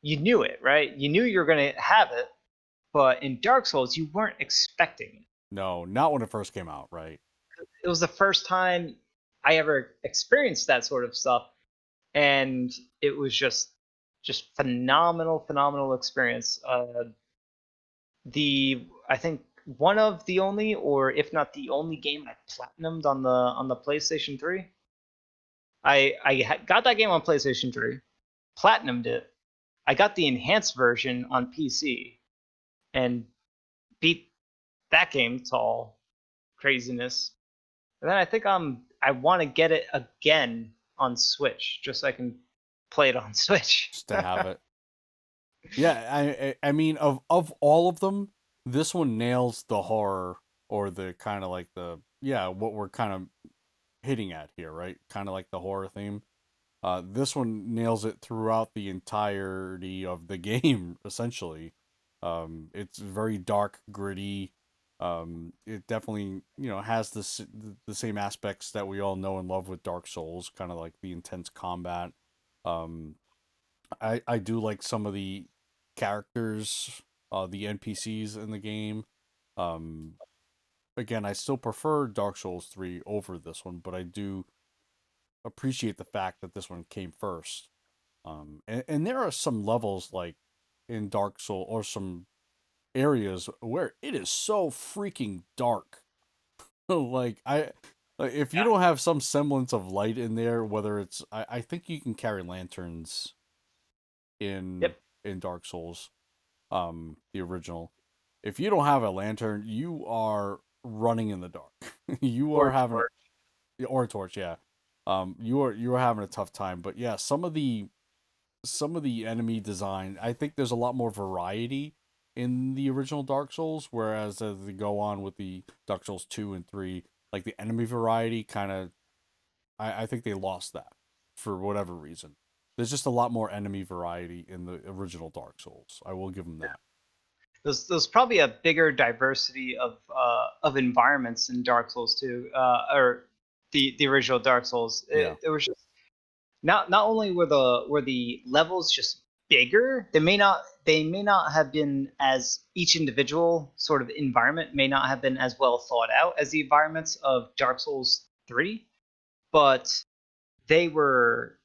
S2: You knew it, right? You knew you were going to have it, but in Dark Souls, you weren't expecting it.
S1: No, not when it first came out, right?
S2: It was the first time I ever experienced that sort of stuff, and it was just phenomenal experience. The I think one of the only, or if not the only game I platinumed on the PlayStation 3. I got that game on PlayStation 3, platinumed it. I got the enhanced version on PC and beat that game to all craziness. And then I think I want to get it again on Switch just so I can play it on Switch.
S1: Just to have it. Yeah, I mean of all of them, this one nails the horror or the kind of like the yeah, what we're kind of hitting at here, right? Kind of like the horror theme. This one nails it throughout the entirety of the game, essentially. It's very dark, gritty. It definitely, has the same aspects that we all know and love with Dark Souls, kind of like the intense combat. Um, I do like some of the characters, the NPCs in the game. Um, Again, I still prefer Dark Souls 3 over this one, but I do appreciate the fact that this one came first. And there are some levels like in Dark Soul or some areas where it is so freaking dark. If you
S2: Yeah.
S1: don't have some semblance of light in there, whether it's I think you can carry lanterns in
S2: Yep.
S1: Dark Souls, the original. If you don't have a lantern, you are running in the dark. You are
S2: Or
S1: having
S2: torch.
S1: or a torch, yeah. You are having a tough time. But yeah, some of the enemy design, I think there's a lot more variety in the original Dark Souls, whereas as they go on with the Dark Souls 2 and 3, like the enemy variety kind of, I think they lost that for whatever reason. There's just a lot more enemy variety in the original Dark Souls. I will give them that.
S2: There's probably a bigger diversity of environments in Dark Souls too, or the original Dark Souls.
S1: Yeah.
S2: It was just not only were the levels just bigger, they may not have been as each individual sort of environment may not have been as well thought out as the environments of Dark Souls 3, but they were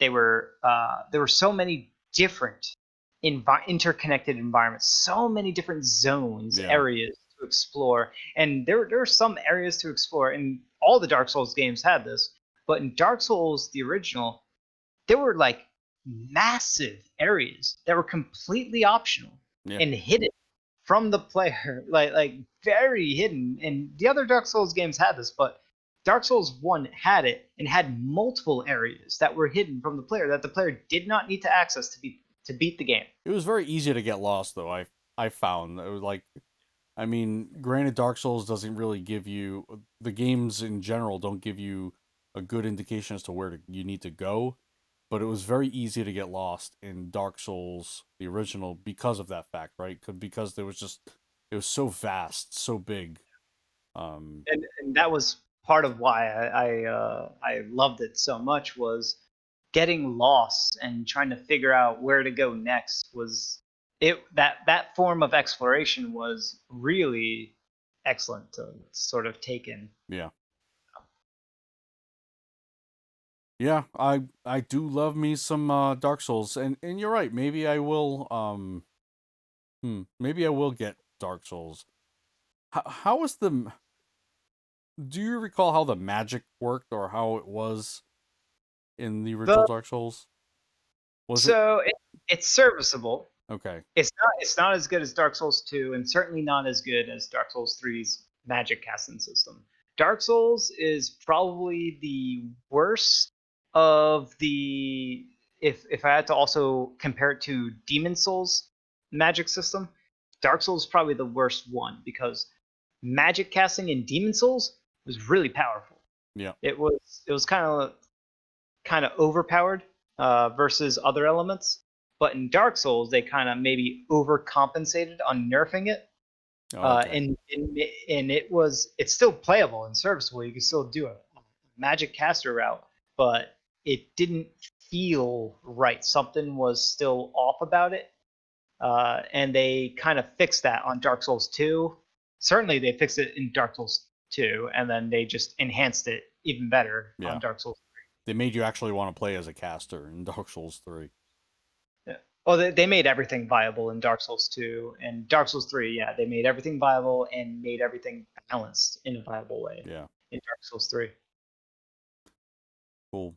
S2: there were so many different interconnected environments, so many different zones,
S1: Yeah.
S2: areas to explore, and there are some areas to explore. And all the Dark Souls games had this, but in Dark Souls, the original, there were like massive areas that were completely optional
S1: Yeah.
S2: and hidden from the player, like very hidden. And the other Dark Souls games had this, but Dark Souls 1 had it and had multiple areas that were hidden from the player that the player did not need to access to beat the game.
S1: It was very easy to get lost though. I found it was like, I mean, granted, Dark Souls doesn't really give you, the games in general don't give you a good indication as to you need to go, but it was very easy to get lost in Dark Souls, the original, because of that fact, right? Because there was just, it was so vast, so big. Um,
S2: And that was part of why I loved it so much, was getting lost and trying to figure out where to go next. Was it that form of exploration was really excellent to sort of take in.
S1: yeah, yeah, I do love me some Dark Souls, and you're right. Maybe I will maybe I will get Dark Souls. How was the? Do you recall how the magic worked or how it was in the original
S2: The
S1: Dark Souls? Was it
S2: So it's serviceable.
S1: okay?
S2: It's not as good as Dark Souls 2, and certainly not as good as Dark Souls 3's magic casting system. Dark Souls is probably the worst of the, if I had to also compare it to Demon Souls magic system, Dark Souls is probably the worst one, because magic casting in Demon Souls was really powerful.
S1: Yeah,
S2: It was kind of overpowered versus other elements. But in Dark Souls, they kind of maybe overcompensated on nerfing it,
S1: oh, okay,
S2: and it's still playable and serviceable. You can still do a magic caster route, but it didn't feel right. Something was still off about it, and they kind of fixed that on Dark Souls 2. Certainly, they fixed it in Dark Souls 2, and then they just enhanced it even better on
S1: yeah.
S2: Dark Souls.
S1: They made you actually want to play as a caster in Dark Souls 3.
S2: Yeah. Well, they made everything viable in Dark Souls 2 and Dark Souls 3. Yeah, they made everything viable and made everything balanced in a viable way
S1: Yeah,
S2: in Dark Souls 3.
S1: cool.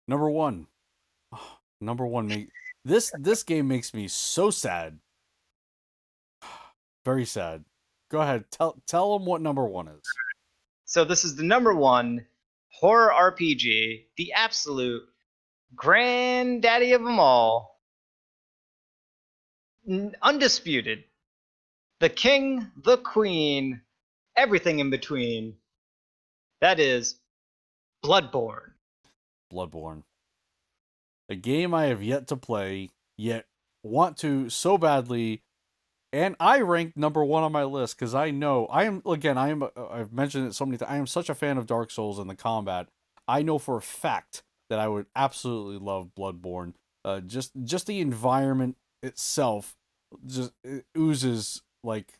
S1: Number one, number one. This game makes me so sad, very sad. Go ahead, tell them what number one is.
S2: So this is the number one horror RPG, the absolute granddaddy of them all, undisputed, the king, the queen, everything in between. That is Bloodborne.
S1: Bloodborne, a game I have yet to play, yet want to so badly. And I ranked number one on my list because I know I am. Again, I am. I've mentioned it so many times. I am such a fan of Dark Souls and the combat. I know for a fact that I would absolutely love Bloodborne. Just the environment itself, just it oozes like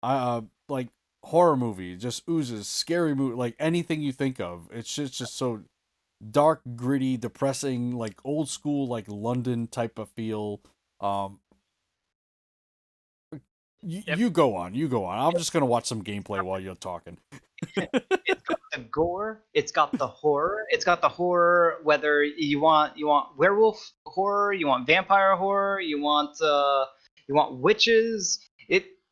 S1: horror movie. Just oozes scary movie. Like anything you think of. It's just so dark, gritty, depressing, like old school, like London type of feel. Um,
S2: Yep.
S1: you go on. You go on. I'm just gonna watch some gameplay while you're talking.
S2: It's got the gore, it's got the horror, it's got the horror. Whether you want werewolf horror, you want vampire horror, you want witches.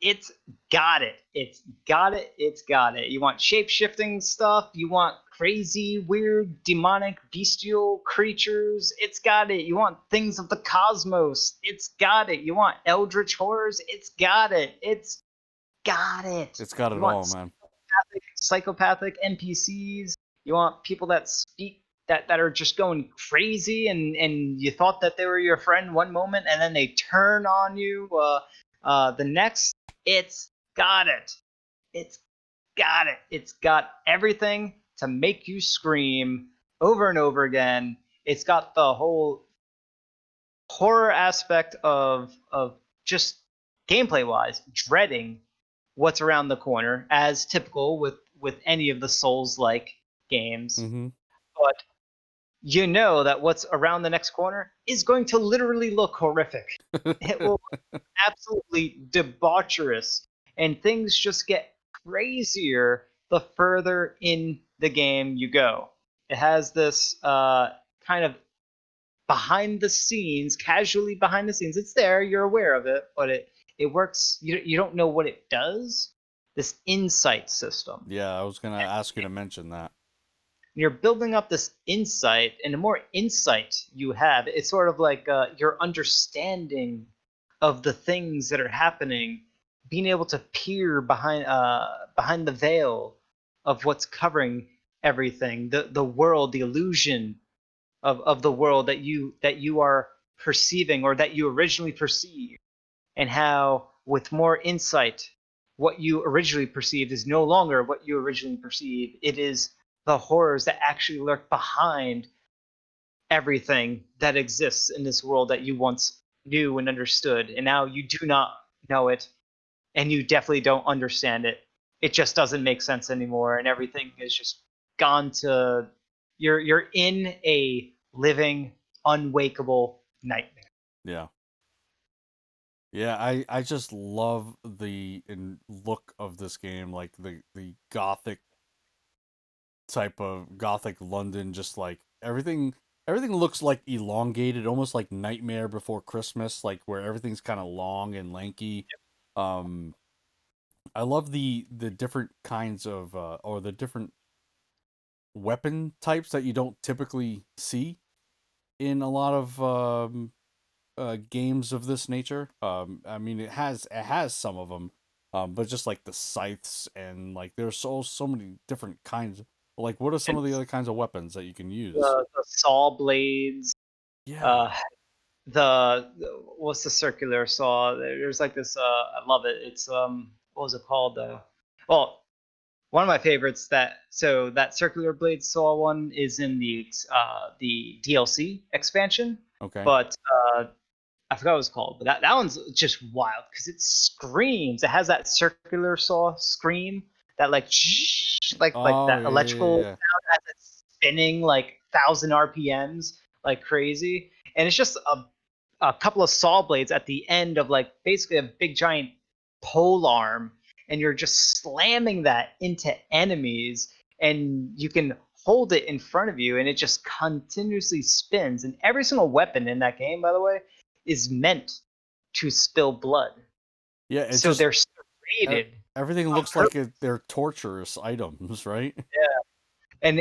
S2: It's got it. It's got it. It's got it. You want shape shifting stuff. You want crazy, weird, demonic, bestial creatures. It's got it. You want things of the cosmos. It's got it. You want eldritch horrors. It's got it. It's got it.
S1: It's got
S2: You
S1: it
S2: want
S1: all, man.
S2: psychopathic NPCs. You want people that speak that are just going crazy, and you thought that they were your friend one moment, and then they turn on you the next. It's got it. It's got it. It's got everything to make you scream over and over again. It's got the whole horror aspect of just gameplay wise dreading what's around the corner, as typical with any of the Souls like games.
S1: Mm-hmm.
S2: But you know that what's around the next corner is going to literally look horrific. It will absolutely debaucherous, and things just get crazier the further in the game you go. It has this kind of behind the scenes, casually behind the scenes. It's there, you're aware of it, but it works. You don't know what it does. This insight system.
S1: Yeah, I was gonna ask you to mention that.
S2: You're building up this insight, and the more insight you have, it's sort of like your understanding of the things that are happening, being able to peer behind the veil of what's covering everything, the world, the illusion of the world that you are perceiving, or that you originally perceived, and how with more insight what you originally perceived is no longer what you originally perceived. It is the horrors that actually lurk behind everything that exists in this world that you once knew and understood, and now you do not know it, and you definitely don't understand it. It just doesn't make sense anymore, and everything is just gone to you're in a living, unwakeable nightmare.
S1: Yeah. Yeah, I just love the look of this game, like the gothic type of gothic London, just like everything looks like elongated, almost like Nightmare Before Christmas, like where everything's kind of long and lanky. Um, I love the different kinds of or the different weapon types that you don't typically see in a lot of games of this nature. I mean, it has some of them, but just like the scythes and like there's so many different kinds. Like, what are some of the
S2: It's
S1: other kinds of weapons that you can use?
S2: the saw blades,
S1: Yeah.
S2: uh, what's the circular saw? There's like this. I love it. It's what was it called? Well, one of my favorites, that circular blade saw one is in the DLC expansion,
S1: Okay.
S2: but I forgot what it was called. But that one's just wild because it screams. It has that circular saw scream, that like like
S1: Oh
S2: that
S1: yeah, yeah,
S2: electrical
S1: yeah.
S2: sound as it's spinning like 1,000 RPMs like crazy, and it's just a couple of saw blades at the end of like basically a big giant pole arm, and you're just slamming that into enemies, and you can hold it in front of you, and it just continuously spins. And every single weapon in that game, by the way, is meant to spill blood.
S1: Yeah, it
S2: So
S1: just
S2: they're
S1: e-
S2: serrated
S1: everything
S2: on
S1: looks like
S2: purpose.
S1: they're torturous items, right?
S2: And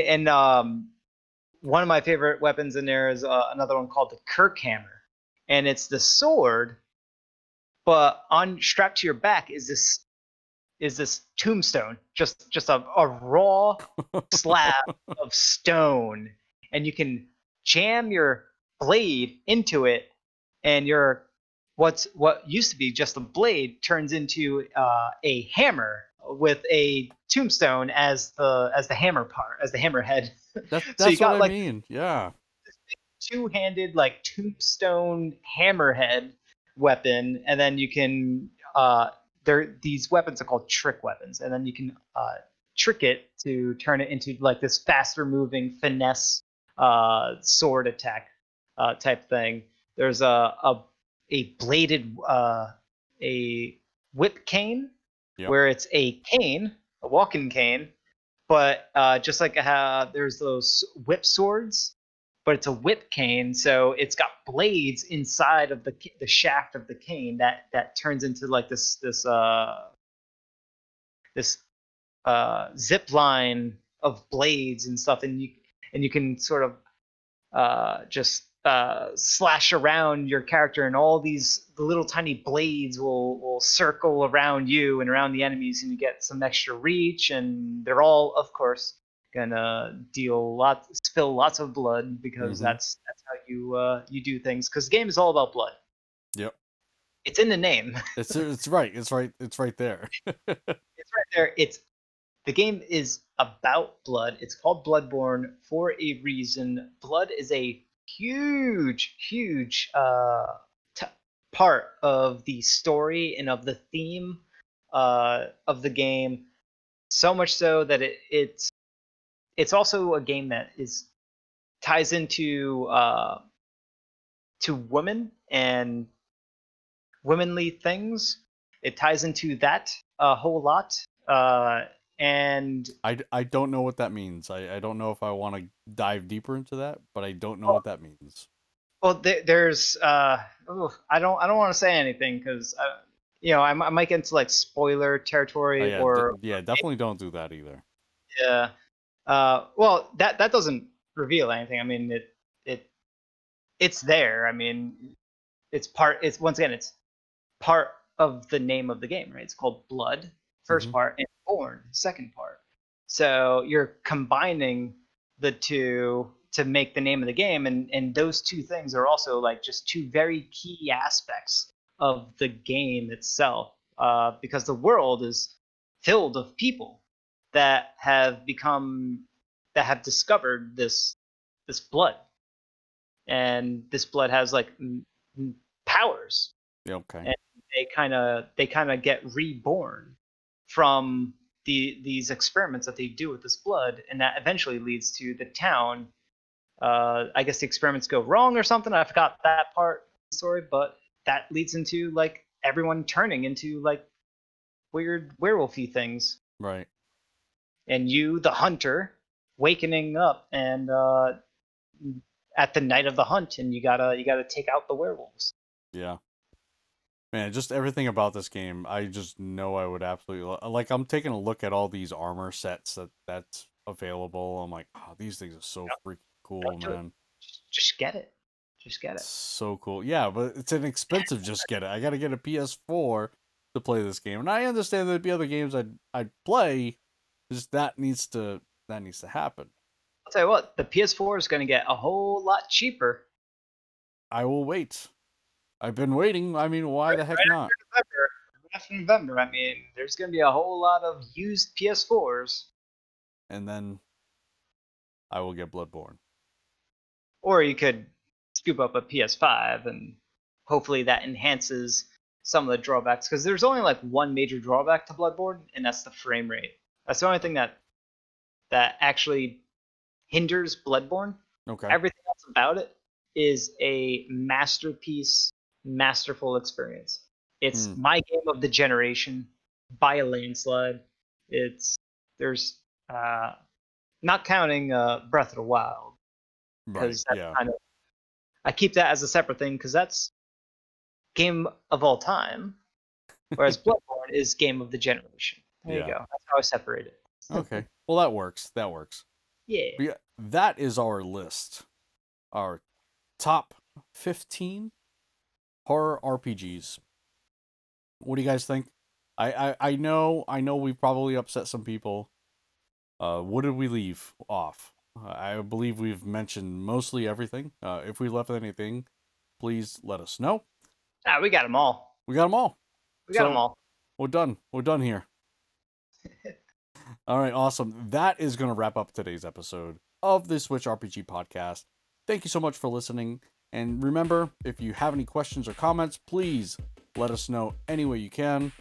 S2: one of my favorite weapons in there is another one called the Kirk Hammer, and it's the sword, but on strapped to your back is this tombstone, just a raw slab of stone, and you can jam your blade into it, and your what used to be just a blade turns into a hammer with a tombstone as the hammer part, as the hammerhead. So you
S1: That's what
S2: got
S1: I
S2: like
S1: mean. Yeah.
S2: this big two-handed like tombstone hammerhead weapon, and then you can these weapons are called trick weapons, and then you can trick it to turn it into like this faster moving finesse sword attack type thing. There's a bladed a whip cane,
S1: Yep.
S2: where it's a cane, a walking cane, but just like how there's those whip swords, but it's a whip cane, so it's got blades inside of the shaft of the cane that turns into like this zip line of blades and stuff, and you can sort of just slash around your character, and all the little tiny blades will circle around you and around the enemies, and you get some extra reach. And they're all, of course, gonna spill lots of blood, because
S1: Mm-hmm.
S2: that's how you do things. Because the game is all about blood.
S1: Yep.
S2: It's in the name.
S1: It's right. It's right. It's right there.
S2: It's right there. The game is about blood. It's called Bloodborne for a reason. Blood is a huge t- part of the story and of the theme of the game. So much so that it's also a game that is ties into to women and womanly things. It ties into that a whole lot. And
S1: I don't know what that means. I don't know if I want to dive deeper into that, but I don't know
S2: well,
S1: what that means.
S2: there's I don't want to say anything, because I might get into like spoiler
S1: Oh
S2: territory,
S1: yeah,
S2: or
S1: yeah, definitely don't do that either.
S2: yeah. Well, that doesn't reveal anything. I mean, it it's there. I mean, it's once again, it's part of the name of the game, right? It's called Blood,
S1: Mm-hmm.
S2: first part, and Born, second part. So you're combining the two to make the name of the game, and those two things are also like just two very key aspects of the game itself, because the world is filled of people that have become that have discovered this blood, and this blood has like powers,
S1: Yeah, okay.
S2: and they kind of get reborn from these experiments that they do with this blood, and that eventually leads to the town. I guess the experiments go wrong or something. I forgot that part of the story, but that leads into like everyone turning into like weird werewolfy things,
S1: Right.
S2: and you, the hunter, wakening up and at the night of the hunt, and you gotta take out the werewolves.
S1: Yeah. Man, just everything about this game, I just know I would absolutely like. I'm taking a look at all these armor sets that's available. I'm like, oh, these things are so freaking cool,
S2: Don't do it.
S1: man.
S2: Just get it. Just get it.
S1: So cool. Yeah, but it's an expensive just get it. I got to get a PS4 to play this game. And I understand there'd be other games I'd play. Just that needs to happen.
S2: I'll tell you what, the PS4 is going to get a whole lot cheaper
S1: I will wait. I've been waiting. I mean, why the heck
S2: right
S1: not?
S2: after November. Right after November, I mean, there's going to be a whole lot of used PS4s,
S1: And then I will get Bloodborne.
S2: or you could scoop up a PS5, and hopefully that enhances some of the drawbacks. Because there's only like one major drawback to Bloodborne, and that's the frame rate. That's the only thing that actually hinders Bloodborne.
S1: Okay.
S2: Everything else about it is a masterpiece, masterful experience. It's
S1: Hmm.
S2: my game of the generation by a landslide. It's there's uh, not counting Breath of the Wild,
S1: Right.
S2: because that's
S1: Yeah.
S2: kind of I keep that as a separate thing, because that's game of all time, whereas Bloodborne is game of the generation. There you
S1: Yeah.
S2: go. That's how I separate it.
S1: Okay. Well, that works. That works.
S2: Yeah.
S1: But yeah, that is our list. Our top 15 horror RPGs. What do you guys think? I know we probably upset some people. What did we leave off? I believe we've mentioned mostly everything. If we left anything, please let us know.
S2: Ah, we got them all.
S1: We got them all.
S2: We got them
S1: So
S2: all.
S1: we're done. We're done here. All right, awesome. That is going to wrap up today's episode of the Switch RPG podcast. Thank you so much for listening. And remember, if you have any questions or comments, please let us know any way you can.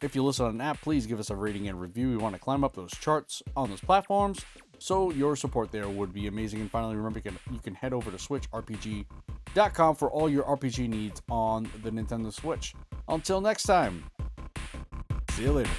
S1: If you listen on an app, please give us a rating and review. We want to climb up those charts on those platforms, so your support there would be amazing. And finally, remember, you can head over to switchrpg.com for all your RPG needs on the Nintendo Switch. Until next time, see you later.